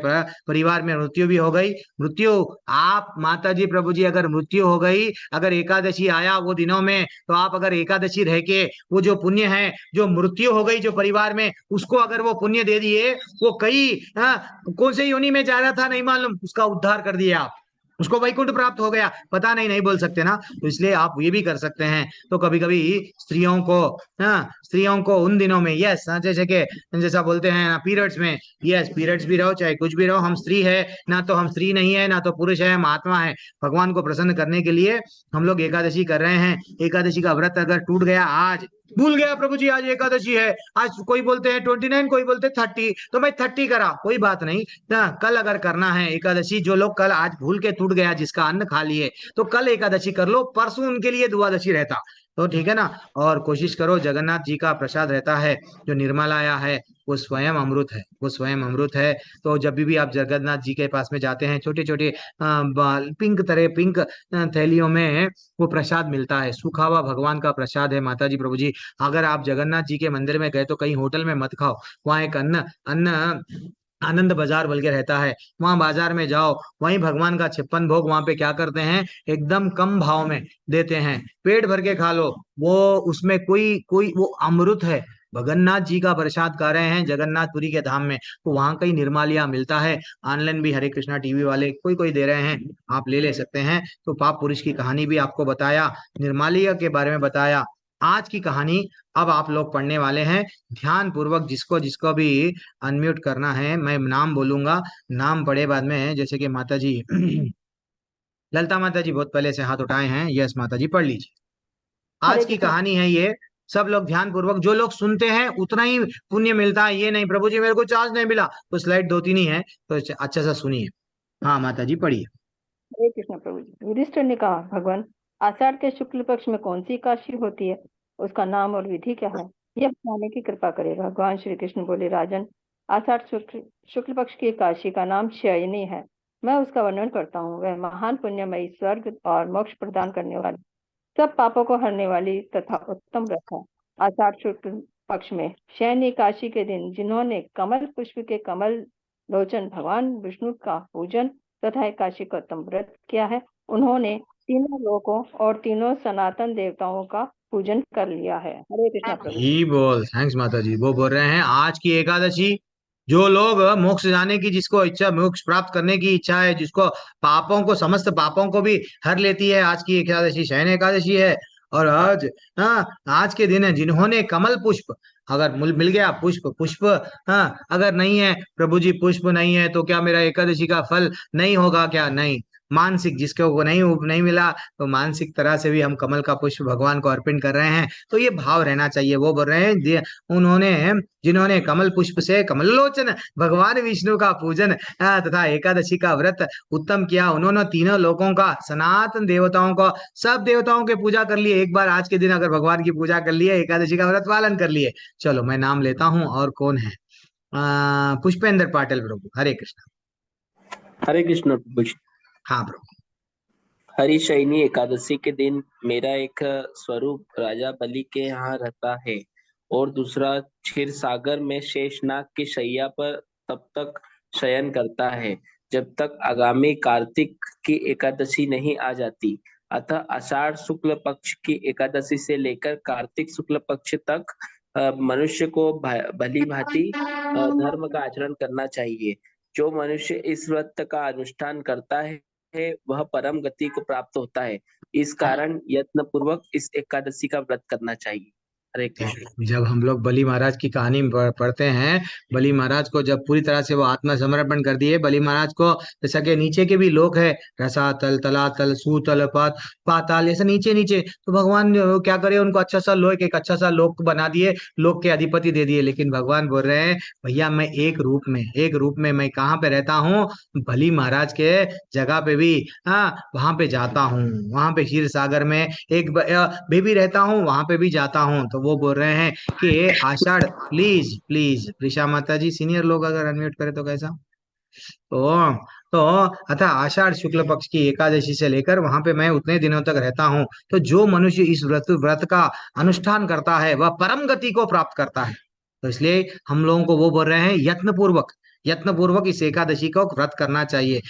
परिवार में मृत्यु भी हो गई, मृत्यु, आप माता जी प्रभु जी अगर मृत्यु हो गई, अगर एकादशी आया वो दिनों में, तो आप अगर एकादशी रह के वो जो पुण्य है, जो मृत्यु हो गई जो परिवार में, उसको अगर वो पुण्य दे दिए, वो कई कौन से योनि में जा रहा था नहीं मालूम, उसका उद्धार कर दिया आप, उसको वैकुंठ प्राप्त हो गया, पता नहीं, नहीं बोल सकते ना। तो इसलिए आप ये भी कर सकते हैं। तो कभी कभी स्त्रियों को, स्त्रियों को उन दिनों में, यस, जैसे कि जैसा बोलते हैं पीरियड्स में, यस, पीरियड्स भी रहो चाहे कुछ भी रहो, हम स्त्री है ना, तो हम स्त्री नहीं है ना, तो पुरुष है, हम आत्मा है। भगवान को प्रसन्न करने के लिए हम लोग एकादशी कर रहे हैं। एकादशी का व्रत अगर टूट गया आज, भूल गया प्रभु जी आज एकादशी है, आज कोई बोलते हैं 29, कोई बोलते हैं 30, तो मैं 30 करा, कोई बात नहीं ना। कल अगर करना है एकादशी, जो लोग कल आज भूल के टूट गया जिसका अन्न खा लिए, तो कल एकादशी कर लो, परसों उनके लिए द्वादशी रहता, तो ठीक है ना। और कोशिश करो, जगन्नाथ जी का प्रसाद रहता है जो निर्मलाया है, वो स्वयं अमृत है, वो स्वयं अमृत है। तो जब भी आप जगन्नाथ जी के पास में जाते हैं, छोटे छोटे पिंक थैलियों में वो प्रसाद मिलता है, सूखा हुआ भगवान का प्रसाद है माता जी प्रभु जी। अगर आप जगन्नाथ जी के मंदिर में गए तो कहीं होटल में मत खाओ, वहाँ एक अन्न अन्न आनंद बाजार बोल के रहता है, वहां बाजार में जाओ, वहीं भगवान का 56 भोग वहां पे क्या करते हैं, एकदम कम भाव में देते हैं, पेट भर के खा लो। वो उसमें कोई कोई वो अमृत है, जगन्नाथ जी का प्रसाद खा रहे हैं जगन्नाथपुरी के धाम में, तो वहां का ही निर्मालिया मिलता है। ऑनलाइन भी हरे कृष्णा टीवी वाले कोई कोई दे रहे हैं, आप ले ले सकते हैं। तो पाप पुरुष की कहानी भी आपको बताया, निर्मालिया के बारे में बताया। आज की कहानी अब आप लोग पढ़ने वाले हैं, ध्यान पूर्वक, जिसको जिसको भी अनम्यूट करना है, मैं नाम बोलूंगा, नाम पढ़े बाद में, जैसे कि माता जी ललिता माता जी बहुत पहले से हाथ उठाए हैं, यस माता जी पढ़ लीजिए। हरे आज की कृष्ण। कहानी है ये, सब लोग ध्यान पूर्वक, जो लोग सुनते हैं उतना ही पुण्य मिलता है, ये नहीं प्रभु जी मेरे को चार्ज नहीं मिला, तो स्लाइड दो तीन ही है, तो अच्छा सा सुनिए। हाँ माता जी पढ़िए। हरे कृष्ण प्रभु जी। युधिष्ठिर ने कहा, भगवान, आषाढ़ के शुक्ल पक्ष में कौन सी एकादशी होती है? उसका नाम और विधि क्या है? यह बताने की कृपा करे। भगवान श्री कृष्ण बोले, राजन, आषाढ़ शुक्ल पक्ष की एकादशी का नाम शयनी है। मैं उसका वर्णन करता हूँ। वह महान पुण्यमयी, स्वर्ग और मोक्ष प्रदान करने वाली, सब पापों को हरने वाली तथा उत्तम व्रत है। आषाढ़ शुक्ल पक्ष में शयनी एकादशी के दिन जिन्होंने कमल पुष्प के कमल लोचन भगवान विष्णु का पूजन तथा एकादशी का उत्तम व्रत किया है, उन्होंने तीनों लोकों और तीनों सनातन देवताओं का पूजन कर लिया है। हरे कृष्णा प्रभु जी। ही बोल, थैंक्स माता जी। वो बोल रहे हैं आज की एकादशी, जो लोग मोक्ष जाने की, जिसको इच्छा, मोक्ष प्राप्त करने की इच्छा है, जिसको पापों को, समस्त पापों को भी हर लेती है, आज की एकादशी शयन एकादशी है। और आज, हाँ, आज के दिन है जिन्होंने कमल पुष्प, अगर मिल गया पुष्प, पुष्प, हाँ, अगर नहीं है प्रभु जी, पुष्प नहीं है, तो क्या मेरा एकादशी का फल नहीं होगा क्या? नहीं। मानसिक, जिसको वो नहीं नहीं मिला, तो मानसिक तरह से भी हम कमल का पुष्प भगवान को अर्पण कर रहे हैं, तो ये भाव रहना चाहिए। वो बोल रहे हैं उन्होंने, जिन्होंने कमल पुष्प से कमलोचन भगवान विष्णु का पूजन तथा एकादशी का व्रत उत्तम किया, उन्होंने तीनों लोकों का, सनातन देवताओं का, सब देवताओं के पूजा कर लिए, एक बार आज के दिन अगर भगवान की पूजा कर लिए, एकादशी का व्रत पालन कर लिए। चलो मैं नाम लेता हूँ, और कौन है? पुष्पेंद्र पाटिल प्रभु, हरे कृष्ण। हरे कृष्ण प्रभु जी। हाँ प्रभु। हरिशयनी एकादशी के दिन मेरा एक स्वरूप राजा बलि के यहाँ रहता है, और दूसरा क्षीर सागर में शेषनाग की शैया पर तब तक शयन करता है जब तक आगामी कार्तिक की एकादशी नहीं आ जाती। अतः आषाढ़ शुक्ल पक्ष की एकादशी से लेकर कार्तिक शुक्ल पक्ष तक मनुष्य को भली भांति धर्म का आचरण करना चाहिए। जो मनुष्य इस व्रत का अनुष्ठान करता है वह परम गति को प्राप्त होता है। इस कारण यत्न पूर्वक इस एकादशी का व्रत करना चाहिए। हरे कृष्ण। जब हम लोग बलि महाराज की कहानी पढ़ते हैं, बलि महाराज को जब पूरी तरह से वो आत्मसमर्पण कर दिए, बलि महाराज को जैसा कि नीचे के भी लोक है, रसातल, तलातल, सूतल, पाताल, ऐसे नीचे नीचे, तो भगवान क्या करे, उनको अच्छा सा लोक, एक अच्छा सा लोक बना दिए, लोक के अधिपति दे दिए। लेकिन भगवान बोल रहे हैं, भैया मैं एक रूप में मैं कहाँ पे रहता हूँ, बलि महाराज के जगह पे भी, हाँ वहां पे जाता हूँ, वहां पे क्षीर सागर में एक बेबी रहता हूँ, वहां पे भी जाता हूँ। तो वो बोल रहे हैं कि आषाढ़, प्लीज प्लीज प्रिशा माता जी, सीनियर लोग अगर अनम्यूट करे तो कैसा। तो तो अतः आषाढ़ शुक्ल पक्ष की एकादशी से लेकर वहां पे मैं उतने दिनों तक रहता हूँ। तो जो मनुष्य इस व्रत व्रत का अनुष्ठान करता है वह परम गति को प्राप्त करता है। तो इसलिए हम लोगों को वो बोल रहे हैं, यत्न पूर्वक इस एकादशी को व्रत करना चाहिए।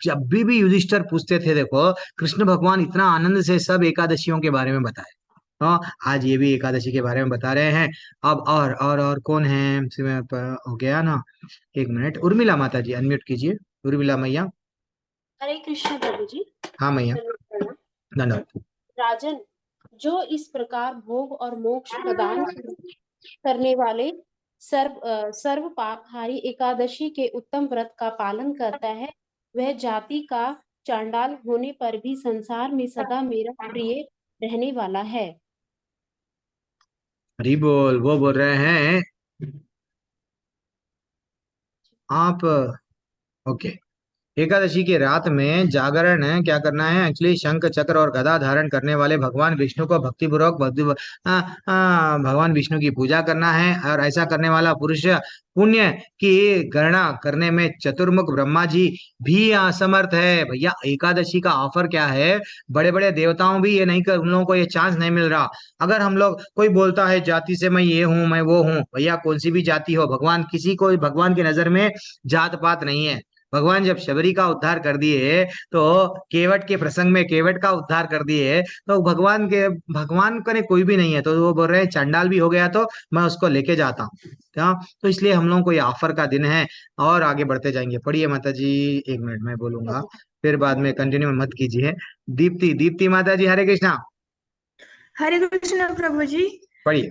जब भी युधिष्ठिर पूछते थे, देखो कृष्ण भगवान इतना आनंद से सब एकादशियों के बारे में बताए। हाँ, आज ये भी एकादशी के बारे में बता रहे हैं। अब और कौन है, हो गया ना। एक मिनट, उर्मिला माता जी अनम्यूट कीजिए, उर्मिला मैया। हरे कृष्ण प्रभु जी। हाँ मैया, दंडवत प्रणाम। धन्यवाद। राजन, जो इस प्रकार भोग और मोक्ष प्रदान करने वाले सर्व पापहारी एकादशी के उत्तम व्रत का पालन करता है, वह जाति का चांडाल होने पर भी संसार में सदा मेरा प्रिय रहने वाला है। हरी बोल। वो बोल रहे हैं आप, ओके, एकादशी की रात में जागरण है, क्या करना है एक्चुअली, शंख चक्र और गदा धारण करने वाले भगवान विष्णु को भक्ति भगवान विष्णु की पूजा करना है। और ऐसा करने वाला पुरुष पुण्य की गणना करने में चतुर्मुख ब्रह्मा जी भी असमर्थ है। भैया एकादशी का ऑफर क्या है, बड़े बड़े देवताओं भी ये नहीं कर, उन लोगों को ये चांस नहीं मिल रहा। अगर हम लोग, कोई बोलता है जाति से मैं ये हूँ मैं वो हूँ, भैया कौन सी भी जाति हो, भगवान किसी को, भगवान की नजर में जात पात नहीं है। भगवान जब शबरी का उद्धार कर दिए, तो केवट के प्रसंग में केवट का उद्धार कर दिए, तो भगवान का ने कोई भी नहीं है। तो वो बोल रहे हैं चंडाल भी हो गया तो मैं उसको लेके जाता हूँ, क्या। तो इसलिए हम लोगों को ये ऑफर का दिन है। और आगे बढ़ते जाएंगे, पढ़िए माता जी। एक मिनट मैं बोलूंगा, फिर बाद में कंटिन्यू मत कीजिए। दीप्ति, दीप्ति माता जी, हरे कृष्णा। हरे कृष्ण प्रभु जी। पढ़िए।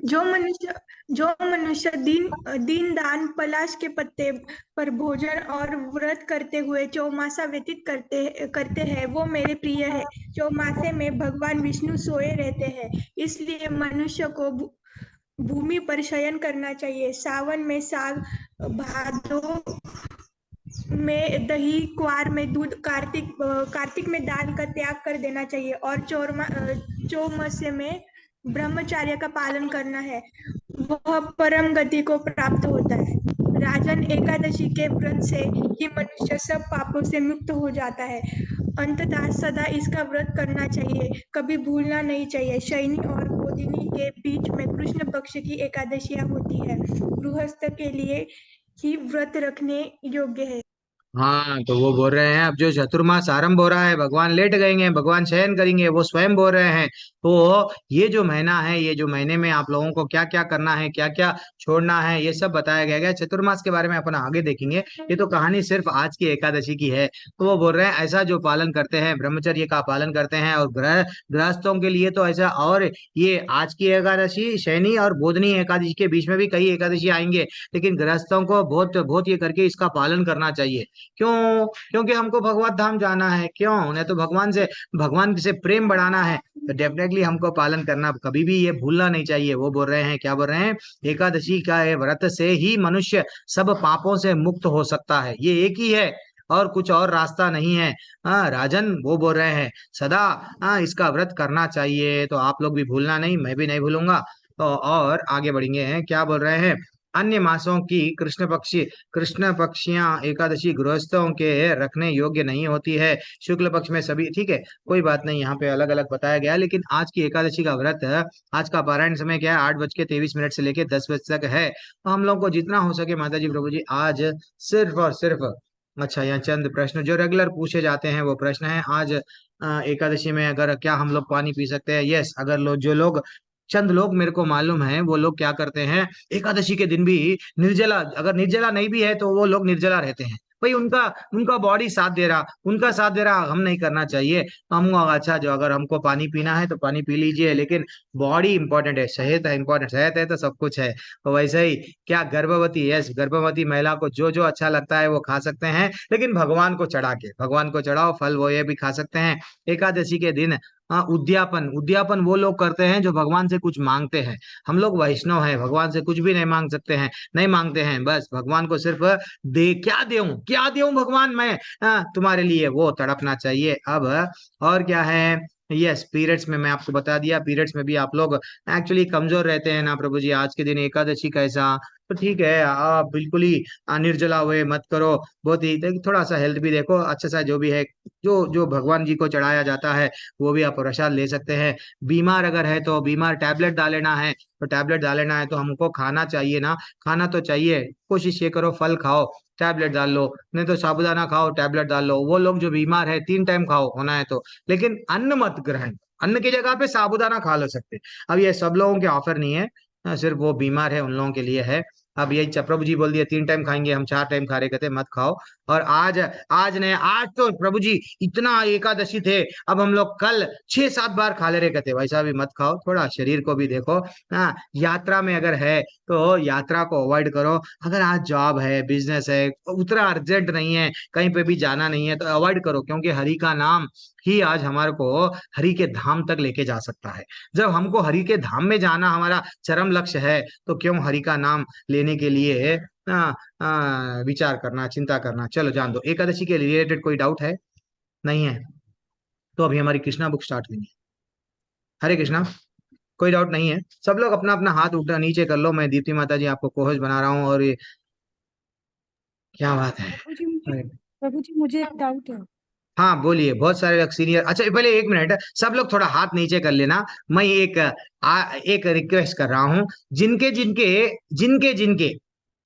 जो मनुष्य दीन दान, पलाश के पत्ते पर भोजन और व्रत करते हुए चौमासा व्यतीत करते हैं, वो मेरे प्रिय है। चौमासे में भगवान विष्णु सोए रहते हैं, इसलिए मनुष्य को भूमि पर शयन करना चाहिए। सावन में साग, भादो में दही, क्वार में दूध, कार्तिक में दान का त्याग कर देना चाहिए, और चौमासे में ब्रह्मचर्य का पालन करना है, वह परम गति को प्राप्त होता है। राजन, एकादशी के व्रत से ही मनुष्य सब पापों से मुक्त हो जाता है। अंततः सदा इसका व्रत करना चाहिए, कभी भूलना नहीं चाहिए। शयनी और बोधिनी के बीच में कृष्ण पक्ष की एकादशियां होती है, गृहस्थ के लिए ही व्रत रखने योग्य है। हाँ, तो वो बोल रहे हैं अब जो चतुर्मास आरंभ हो रहा है, भगवान लेट गएंगे, भगवान शयन करेंगे, वो स्वयं बोल रहे हैं। तो ये जो महीना है, ये जो महीने में आप लोगों को क्या क्या करना है, क्या क्या छोड़ना है, ये सब बताया गया है। चतुर्मास के बारे में अपन आगे देखेंगे, ये तो कहानी सिर्फ आज की एकादशी की है। तो वो बोल रहे हैं ऐसा जो पालन करते हैं, ब्रह्मचर्य का पालन करते हैं, और गृहस्थों के लिए तो ऐसा। और ये आज की एकादशी, शयनी और बोधनी एकादशी के बीच में भी कई एकादशी आएंगे, लेकिन गृहस्थों को बहुत बहुत ये करके इसका पालन करना चाहिए। क्यों? क्योंकि हमको भगवत धाम जाना है, क्यों, उन्हें तो भगवान से प्रेम बढ़ाना है। तो डेफिनेटली हमको पालन करना, कभी भी ये भूलना नहीं चाहिए। वो बोल रहे हैं, क्या बोल रहे हैं, एकादशी का ये व्रत से ही मनुष्य सब पापों से मुक्त हो सकता है, ये एक ही है, और कुछ और रास्ता नहीं है। हाँ राजन, वो बोल रहे हैं सदा, हाँ इसका व्रत करना चाहिए। तो आप लोग भी भूलना नहीं, मैं भी नहीं भूलूंगा। तो और आगे बढ़ेंगे हैं, क्या बोल रहे हैं, अन्य मासों की कृष्ण पक्षियां एकादशी गृहस्थों के रखने योग्य नहीं होती है। शुक्ल पक्ष में सभी, ठीक है, कोई बात नहीं, यहाँ पे अलग अलग बताया गया है। लेकिन आज की एकादशी का व्रत, आज का पारायण समय क्या है, 8:23 से लेके 10 बजे तक है। तो हम लोग को जितना हो सके माता जी प्रभु जी, आज सिर्फ और सिर्फ, अच्छा यहाँ चंद प्रश्न जो रेगुलर पूछे जाते हैं वो प्रश्न है आज। एकादशी में अगर क्या हम लोग पानी पी सकते हैं? यस, अगर जो लोग, चंद लोग मेरे को मालूम है, वो लोग क्या करते हैं, एकादशी के दिन भी निर्जला, अगर निर्जला नहीं भी है तो वो लोग निर्जला रहते हैं। भाई उनका उनका बॉडी साथ दे रहा, उनका साथ दे रहा, हम नहीं करना चाहिए। हम अच्छा जो अगर हमको पानी पीना है तो पानी पी लीजिए, लेकिन बॉडी इंपॉर्टेंट है, सेहत है इंपॉर्टेंट, सेहत है तो सब कुछ है। तो वैसे ही क्या गर्भवती, यस गर्भवती महिला को जो जो अच्छा लगता है वो खा सकते हैं, लेकिन भगवान को चढ़ा के, भगवान को चढ़ाओ फल, वो ये भी खा सकते हैं। एकादशी के दिन उद्यापन, उद्यापन वो लोग करते हैं जो भगवान से कुछ मांगते हैं। हम लोग वैष्णव हैं, भगवान से कुछ भी नहीं मांग सकते हैं, नहीं मांगते हैं, बस भगवान को सिर्फ दे, क्या देऊं भगवान मैं तुम्हारे लिए, वो तड़पना चाहिए। अब और क्या है, यस पीरियड्स में मैं आपको बता दिया, पीरियड्स में भी आप लोग एक्चुअली कमजोर रहते हैं ना प्रभु जी, आज के दिन एकादशी कैसा, तो ठीक है आप बिल्कुल ही निर्जला हुए मत करो, बहुत ही थोड़ा सा हेल्थ भी देखो, अच्छा सा जो भी है, जो जो भगवान जी को चढ़ाया जाता है वो भी आप प्रसाद ले सकते हैं। बीमार अगर है तो बीमार टैबलेट डाल लेना है, तो टैबलेट डाल लेना है तो हमको खाना चाहिए ना, खाना तो चाहिए, कोशिश ये करो फल खाओ, टैबलेट डाल लो, नहीं तो साबूदाना खाओ टैबलेट डाल लो। वो लोग जो बीमार है 3 टाइम खाओ होना है तो, लेकिन अन्न मत ग्रहण, अन्न की जगह पे साबूदाना खा लो सकते। अब ये सब लोगों के ऑफर नहीं है, सिर्फ वो बीमार है उन लोगों के लिए है। अब यही प्रभु जी बोल दिया 3 टाइम खाएंगे, हम 4 टाइम खा रहे, कहते मत खाओ। और आज, आज ने आज तो प्रभु जी इतना एकादशी थे, अब हम लोग कल 6-7 बार खा ले रहे, कहते वैसा भी मत खाओ, थोड़ा शरीर को भी देखो। हाँ, यात्रा में अगर है तो यात्रा को अवॉइड करो। अगर आज जॉब है, बिजनेस है, उतना अर्जेंट नहीं है, कहीं पे भी जाना नहीं है तो अवॉइड करो, क्योंकि हरि का नाम ही आज हमारे को हरि के धाम तक लेके जा सकता है। जब हमको हरि के धाम में जाना हमारा चरम लक्ष्य है, तो क्यों हरि का नाम लेने के लिए विचार करना, चिंता करना। चलो जान दो, एकादशी के रिलेटेड कोई डाउट है? नहीं है तो अभी हमारी कृष्णा बुक स्टार्ट हुई है। हरे कृष्णा, कोई डाउट नहीं है? सब लोग अपना अपना हाथ उठा नीचे कर लो, मैं दीप्ति माता जी आपको कोहोज बना रहा हूँ, और ये क्या बात है। अरे, प्रभु जी मुझे एक डाउट है। हाँ बोलिए, बहुत सारे लोग सीनियर, अच्छा पहले 1 मिनट, सब लोग थोड़ा हाथ नीचे कर लेना। मैं एक रिक्वेस्ट कर रहा हूँ, जिनके जिनके जिनके जिनके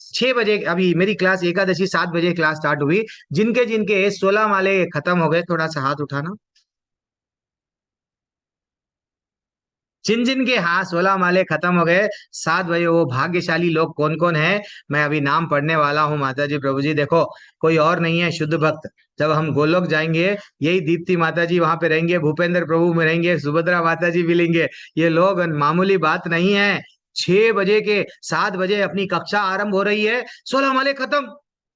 6 बजे, अभी मेरी क्लास एकादशी 7 बजे क्लास स्टार्ट हुई, जिनके जिनके 16 माले खत्म हो गए, थोड़ा सा हाथ उठाना। जिन जिन के हाँ 16 माले खत्म हो गए 7 बजे, वो भाग्यशाली लोग कौन कौन है, मैं अभी नाम पढ़ने वाला हूँ। माता जी प्रभु जी देखो, कोई और नहीं है, शुद्ध भक्त। जब हम गोलोक जाएंगे, यही दीप्ति माता जी वहां पे रहेंगे, भूपेंद्र प्रभु में रहेंगे, सुभद्रा माता जी मिलेंगे, ये लोग मामूली बात नहीं है। 6 बजे के 7 बजे अपनी कक्षा आरंभ हो रही है, 16 माले खत्म।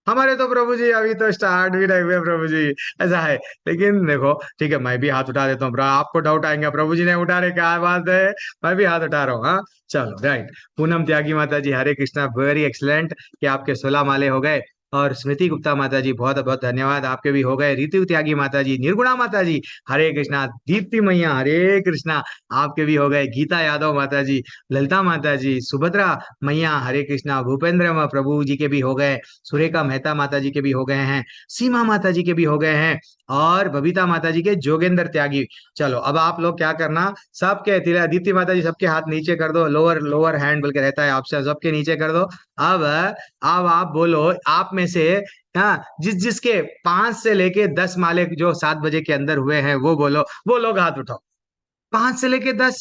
हमारे तो प्रभु जी अभी तो स्टार्ट भी नहीं हुए प्रभु जी, ऐसा है। लेकिन देखो ठीक है, मैं भी हाथ उठा देता हूँ, आपको डाउट आएंगे प्रभु जी ने उठा रहे, क्या बात है, मैं भी हाथ उठा रहा हूँ। हाँ चलो राइट। पूनम त्यागी माता जी हरे कृष्णा, वेरी एक्सलेंट कि आपके 16 माले हो गए। और स्मृति गुप्ता माता जी बहुत बहुत धन्यवाद, आपके भी हो गए। ऋतु त्यागी माता जी, निर्गुणा माता जी हरे कृष्णा, दीप्ति मैया हरे कृष्णा, आपके भी हो गए। गीता यादव माता जी, ललिता माता जी, सुभद्रा मैया हरे कृष्णा, भूपेंद्र प्रभु जी के भी हो गए, सुरेखा मेहता माता जी के भी हो गए हैं, सीमा माता जी के भी हो गए हैं, और बबीता माता जी के, जोगेंद्र त्यागी। चलो अब आप लोग क्या करना, सबके दीप्ति माता जी सबके हाथ नीचे कर दो, लोअर लोअर हैंड बोल के रहता है आपसे, सबके नीचे कर दो। अब आप बोलो, आप में से हाँ जिस जिसके 5 से लेके 10 माले जो 7 बजे के अंदर हुए हैं, वो बोलो, वो लोग हाथ उठाओ। 5 से लेके 10,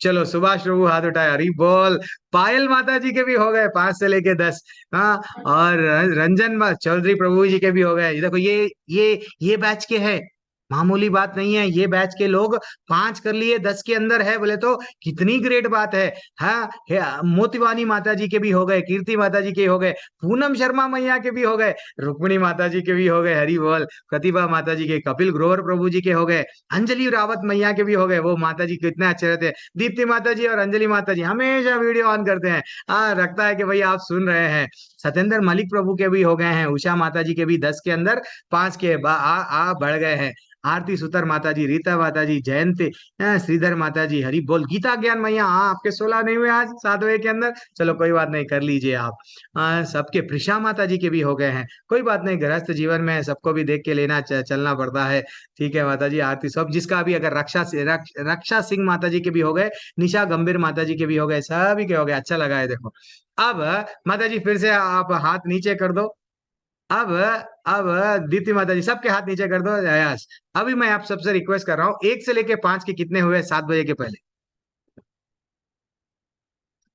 चलो सुभाष प्रभु हाथ उठाए, हरी बोल। पायल माता जी के भी हो गए 5 से लेके 10। हाँ, और रंजन चौधरी प्रभु जी के भी हो गए। ये देखो, ये बैच के हैं, मामूली बात नहीं है, ये बैच के लोग 5 कर लिए 10 के अंदर है, बोले तो कितनी ग्रेट बात है। हाँ, मोतीवानी माता जी के भी हो गए, कीर्ति माता जी के हो गए, पूनम शर्मा मैया के भी हो गए, रुक्मिणी माता जी के भी हो गए, हरी बोल। प्रतिभा माता जी के, कपिल ग्रोवर प्रभु जी के हो गए, अंजलि रावत मैया के भी हो गए, वो माता जी कितने अच्छे रहते हैं। दीप्ति माता जी और अंजलि माता जी हमेशा वीडियो ऑन करते हैं, रखता है कि भाई आप सुन रहे हैं। सत्येंद्र मलिक प्रभु के भी हो गए हैं, उषा माता जी के भी 10 के अंदर 5 के बढ़ गए हैं। आरती सुतर माता जी, रीता माता जी, जयंती श्रीधर माता जी हरि बोल। गीता ज्ञान मैया, आपके 16 नहीं हुए आज 7वें के अंदर, चलो कोई बात नहीं, कर लीजिए आप। सबके प्रिशा माता जी के भी हो गए हैं, कोई बात नहीं, गृहस्थ जीवन में सबको भी देख के लेना चलना पड़ता है। ठीक है माता जी, आरती सब जिसका भी, अगर रक्षा सिंह माता जी के भी हो गए, निशा गंभीर माता जी के भी हो गए, सभी के हो गए, अच्छा लगा है देखो। अब माता जी फिर से आप हाथ नीचे कर दो। अब दीप्ति माता जी सबके हाथ नीचे कर दो, यस। अभी मैं आप सबसे रिक्वेस्ट कर रहा हूँ, 1 से लेके 5 के कितने हुए 7 बजे के पहले?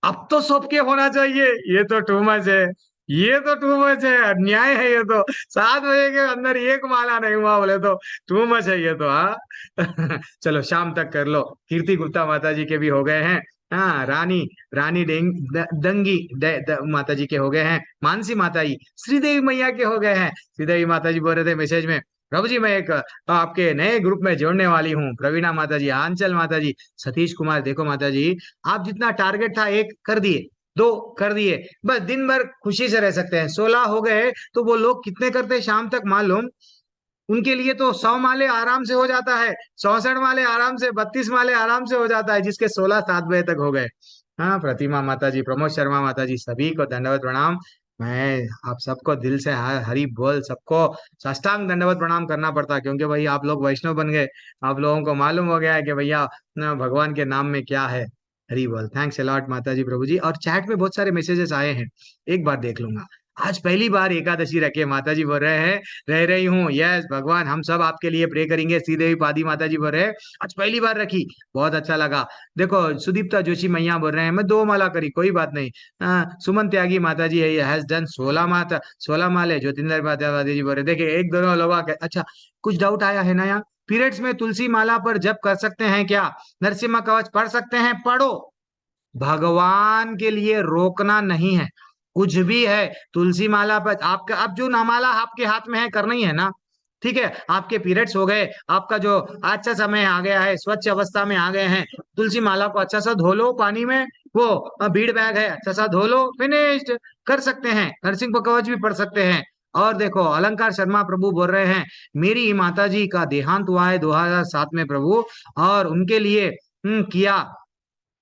अब तो सबके होना चाहिए, ये तो टू मच है, ये तो टू मच है, अन्याय है ये तो। 7 बजे के अंदर एक माला नहीं हुआ बोले तो टू मच है ये तो। हाँ चलो शाम तक कर लो। कीर्ति गुप्ता माता जी के भी हो गए हैं। हाँ रानी रानी दंगी माता जी के हो गए हैं। मानसी माता जी, श्रीदेवी मैया के हो गए हैं। श्रीदेवी माता जी बोल रहे थे मैसेज में, प्रभु जी मैं एक आपके नए ग्रुप में जोड़ने वाली हूँ। प्रवीणा माता जी, आंचल माता जी, सतीश कुमार, देखो माता जी आप जितना टारगेट था 1 कर दिए, 2 कर दिए, बस दिन भर खुशी से रह सकते हैं। 16 हो गए तो वो लोग कितने करते हैं शाम तक मालूम? उनके लिए तो 100 माले आराम से हो जाता है, 64 माले आराम से, 32 माले आराम से हो जाता है, जिसके 16 7 बजे तक हो गए। हाँ प्रतिमा माता जी, प्रमोद शर्मा माता जी, सभी को दंडवत प्रणाम। मैं आप सबको दिल से हरि बोल, सबको साष्टांग दंडवत प्रणाम करना पड़ता है, क्योंकि भाई आप लोग वैष्णव बन गए। आप लोगों को मालूम हो गया है कि भैया भगवान के नाम में क्या है। हरि बोल, थैंक्स अलॉट माता जी, प्रभु जी। और चैट में बहुत सारे मैसेजेस आए हैं, एक बार देख लूंगा। आज पहली बार एकादशी रखे, माता जी बोल रहे हैं रह रही हूँ। यस भगवान, हम सब आपके लिए प्रे करेंगे। श्रीदेवी पादी माता जी बोल रहे हैं आज पहली बार रखी, बहुत अच्छा लगा। देखो सुदीप्ता जोशी मैया बोल रहे हैं मैं 2 माला करी, कोई बात नहीं। सुमन त्यागी माता जी हैज डन 16 माले। ज्योतिंदर माता जी बोल रहे, देखिए एक दोनों लोग अच्छा कुछ डाउट आया है ना यहाँ। पीरियड्स में तुलसी माला पर जप कर सकते हैं क्या? नरसिम्हा कवच पढ़ सकते हैं, पढ़ो। भगवान के लिए रोकना नहीं है, कुछ भी है। तुलसी माला पर आपका, अब जो नामाला आपके हाथ में है करनी है ना, ठीक है। आपके पीरियड्स हो गए, आपका जो अच्छा समय आ गया है, स्वच्छ अवस्था में आ गए हैं, तुलसी माला को अच्छा सा धो लो पानी में। वो बीड़ बैग है, अच्छा सा धो लो, फिनिश्ड। कर सकते हैं, नरसिंह कवच भी पढ़ सकते हैं। और देखो अलंकार शर्मा प्रभु बोल रहे हैं मेरी माता जी का देहांत हुआ है 2007 में प्रभु, और उनके लिए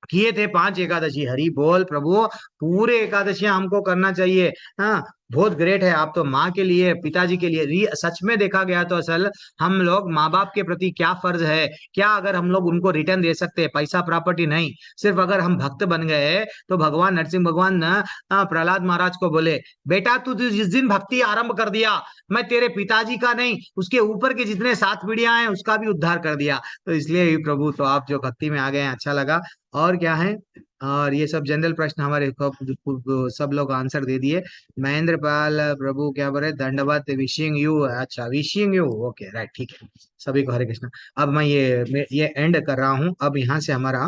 किए थे 5 एकादशी। हरि बोल प्रभु, पूरे एकादशियां हमको करना चाहिए। हाँ बहुत ग्रेट है आप तो, माँ के लिए, पिताजी के लिए। सच में देखा गया तो असल हम लोग माँ बाप के प्रति क्या फर्ज है, क्या अगर हम लोग उनको रिटर्न दे सकते हैं, पैसा प्रॉपर्टी नहीं, सिर्फ अगर हम भक्त बन गए तो भगवान नरसिंह भगवान न प्रहलाद महाराज को बोले बेटा तू जिस दिन भक्ति आरंभ कर दिया, मैं तेरे पिताजी का नहीं उसके ऊपर के जितने 7 पीढ़ियां हैं उसका भी उद्धार कर दिया। तो इसलिए ही प्रभु, तो आप जो भक्ति में आ गए हैं अच्छा लगा। और क्या है, और ये सब जनरल प्रश्न हमारे सब लोग आंसर दे दिए। महेंद्र पाल प्रभु क्या बोले, दंडवत विशिंग यू, अच्छा विशिंग यू, ओके राइट, ठीक है। सभी को हरे कृष्णा। अब मैं ये एंड कर रहा हूँ। अब यहाँ से हमारा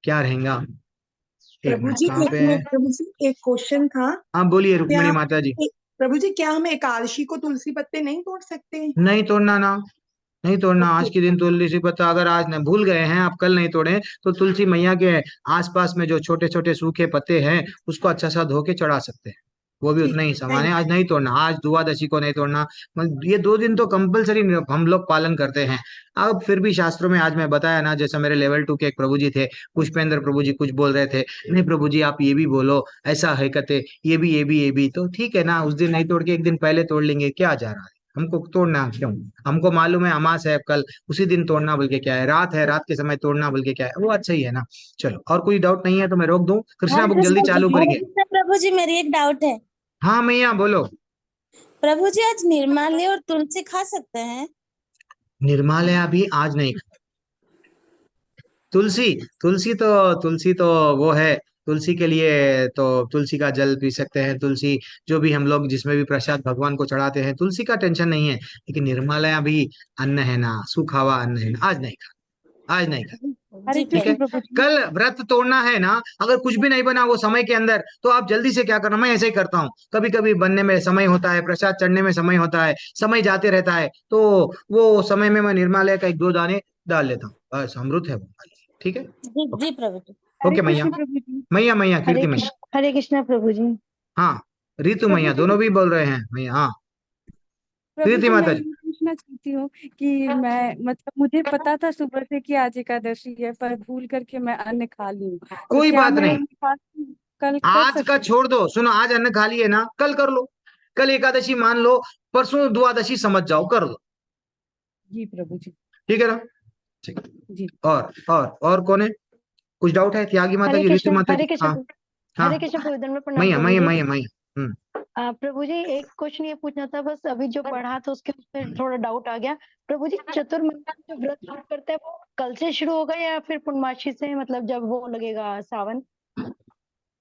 क्या रहेगा, एक प्रभु मिनट जी कहाँ एक पे है? मिनट, प्रभु जी एक क्वेश्चन था। हाँ बोलिए क्या रुक्मिणी माता जी। प्रभु जी क्या हम एकादशी को तुलसी पत्ते नहीं तोड़ सकते? नहीं तोड़ना ना, नहीं तोड़ना। आज ओके। के दिन तुलसी पत्ता अगर आज न भूल गए हैं आप, कल नहीं तोड़े तो तुलसी मैया के आसपास में जो छोटे छोटे सूखे पत्ते हैं उसको अच्छा सा धो के चढ़ा सकते हैं, वो भी ठीक उतना ही है, समान थैंक है। आज नहीं तोड़ना, आज द्वादशी को नहीं तोड़ना। मतलब ये 2 दिन तो कंपलसरी हम लोग पालन करते हैं। अब फिर भी शास्त्रों में आज मैं बताया ना, जैसे मेरे लेवल 2 के एक प्रभु जी थे, पुष्पेंद्र प्रभु जी, कुछ बोल रहे थे नहीं प्रभु जी आप ये भी बोलो, ऐसा है कहते, ये भी तो ठीक है ना। उस दिन नहीं तोड़ के एक दिन पहले तोड़ लेंगे, क्या जा रहा है, हमको तोड़ना क्यों? हमको मालूम है अमास है कल, उसी दिन तोड़ना बोल के क्या है, रात है, रात के समय तोड़ना बोल के क्या है, वो अच्छा ही है ना। चलो और कोई डाउट नहीं है तो मैं रोक दूं, कृष्णा बुक जल्दी चालू करिए। प्रभु जी मेरी एक डाउट है। हाँ मैया बोलो। प्रभु जी आज निर्माल्य और तुलसी खा सकते हैं? निर्मालया भी आज नहीं। तुलसी, तुलसी तो वो है, तुलसी के लिए तो तुलसी का जल पी सकते हैं। तुलसी जो भी हम लोग जिसमें भी प्रसाद भगवान को चढ़ाते हैं, तुलसी का टेंशन नहीं है। लेकिन निर्मालया भी अन्न है ना, सूखा हुआ अन्न है ना, आज नहीं खा, आज नहीं खा। हरे ठीक है, कृष्ण प्रभु जी। कल व्रत तोड़ना है ना, अगर कुछ भी नहीं बना वो समय के अंदर, तो आप जल्दी से क्या करना, मैं ऐसे ही करता हूँ। कभी कभी बनने में समय होता है, प्रसाद चढ़ने में समय होता है, समय जाते रहता है, तो वो समय में मैं निर्मालय का 1 2 दाने डाल लेता हूँ, बस अमृत है वो। ठीक है, जी जी प्रभु जी। हरे ओके मैया। कृष्ण प्रभु जी। मैया कीर्ति मैया। हरे कृष्णा प्रभु जी। हाँ रितु प्रभु मैया, जी, दोनों भी बोल रहे हैं मैया। हाँ प्रभु कीर्ति जी मैं माता ये जी। पूछना चाहती हूँ कि मैं मतलब मुझे पता था सुबह से कि आज एकादशी है, पर भूल करके मैं अन्न खा ली हूँ, तो कोई क्या बात मैं नहीं, ये फास्ट कल कर आज का सकती हूँ? छोड़ दो। सुनो आज अन्न खा लिए ना, कल कर लो। कल एकादशी मान लो, परसों द्वादशी समझ जाओ, कर लो। जी प्रभु जी। ठीक है ना, ठीक। जी और कौन है? कुछ डाउट है? त्यागी माता जी, ऋतु माता जी, हाँ हाँ। हरे कृष्ण प्रभु में प्रणाम मैया प्रभु मैया जी। मैया मैया। प्रभु जी एक क्वेश्चन ये पूछना था बस, अभी जो पढ़ा था उसके उसमें थोड़ा डाउट आ गया। प्रभु जी चतुर्मास जो व्रत शुरू करते हैं वो कल से शुरू होगा या फिर पूर्णमासी से, मतलब जब वो लगेगा सावन?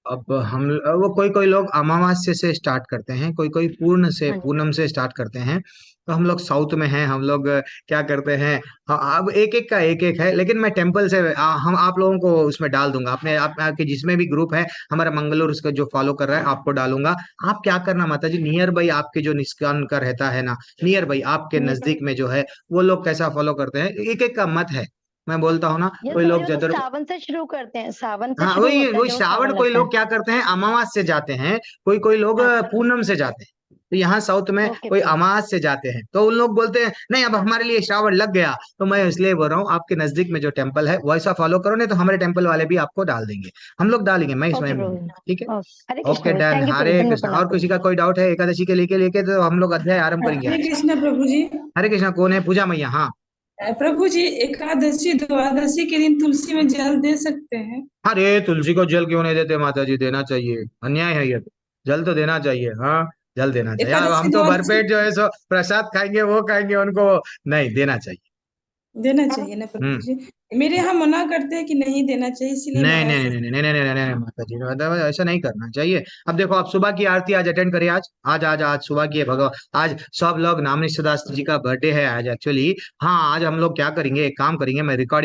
अब हम वो कोई कोई लोग अमावस्या से स्टार्ट करते हैं, कोई कोई हाँ जी पूनम से स्टार्ट करते हैं। तो हम लोग साउथ में हैं, हम लोग क्या करते हैं। अब एक एक का एक एक है, लेकिन मैं टेम्पल से हम आप लोगों को उसमें डाल दूंगा, अपने आपके जिसमें भी ग्रुप है हमारा मंगलूर उसका जो फॉलो कर रहा है आपको डालूंगा। आप क्या करना माता जी, नियर बाई आपके जो निष्कान का रहता है ना, नियर बाई आपके नजदीक में जो है वो लोग कैसा फॉलो करते हैं, एक एक का मत है। मैं बोलता हूँ ना, ये कोई समझ लोग लो तो जदर, सावन से शुरू करते हैं, सावन से हाँ शुरू वही होता है वही जब श्रावण, सावन कोई लगता है। लोग क्या करते हैं अमावस से जाते हैं, कोई कोई लोग अच्छा पूनम से जाते हैं। तो यहाँ साउथ में ओके कोई प्रभु अमावस से जाते हैं, तो उन लोग बोलते हैं नहीं अब हमारे लिए श्रावण लग गया। तो मैं इसलिए बोल रहा हूँ आपके नजदीक में जो टेम्पल है वैसा फॉलो करो, नहीं तो हमारे टेम्पल वाले भी आपको डाल देंगे, हम लोग डालेंगे, मैं इसमें ओके नहीं प्रभु हूँ, ठीक है। ओके हरे कृष्ण ओके प्रभु, डन, थैंक यू प्रभु, हरे धन्यवाद कृष्ण। प्रणाम और प्रभु। किसी का कोई डाउट है एकादशी के लेके तो हम लोग अध्याय आरंभ करेंगे हरे आज। कृष्ण प्रभु जी। हरे कृष्ण, कौन है? पूजा मैया, हाँ। प्रभु जी, एकादशी द्वादशी के दिन तुलसी में जल दे सकते हैं? अरे तुलसी को जल क्यों नहीं देते माता जी, देना चाहिए, अन्याय है ये तो। जल तो देना चाहिए, हाँ, जल देना चाहिए। अब एकादशी हम तो द्वादशी भरपेट जो है सो प्रसाद खाएंगे, वो खाएंगे, उनको नहीं देना चाहिए। देना चाहिए ना प्रभु हम्म। जी? मेरे यहाँ मना करते हैं कि नहीं देना चाहिए, इसलिए मैं नहीं नहीं ऐसा। नहीं नहीं नहीं नहीं नहीं नहीं नहीं, माता जी मतलब ऐसा नहीं करना चाहिए। अब देखो, आप सुबह की आरती आज अटेंड करिए, आज आज आज आज सुबह की है भगवान। आज सब लोग नामनिश्चय दास जी का बर्थडे है आज एक्चुअली। हाँ, आज हम लोग क्या करेंगे, एक काम करेंगे, मैं रिकॉर्डिंग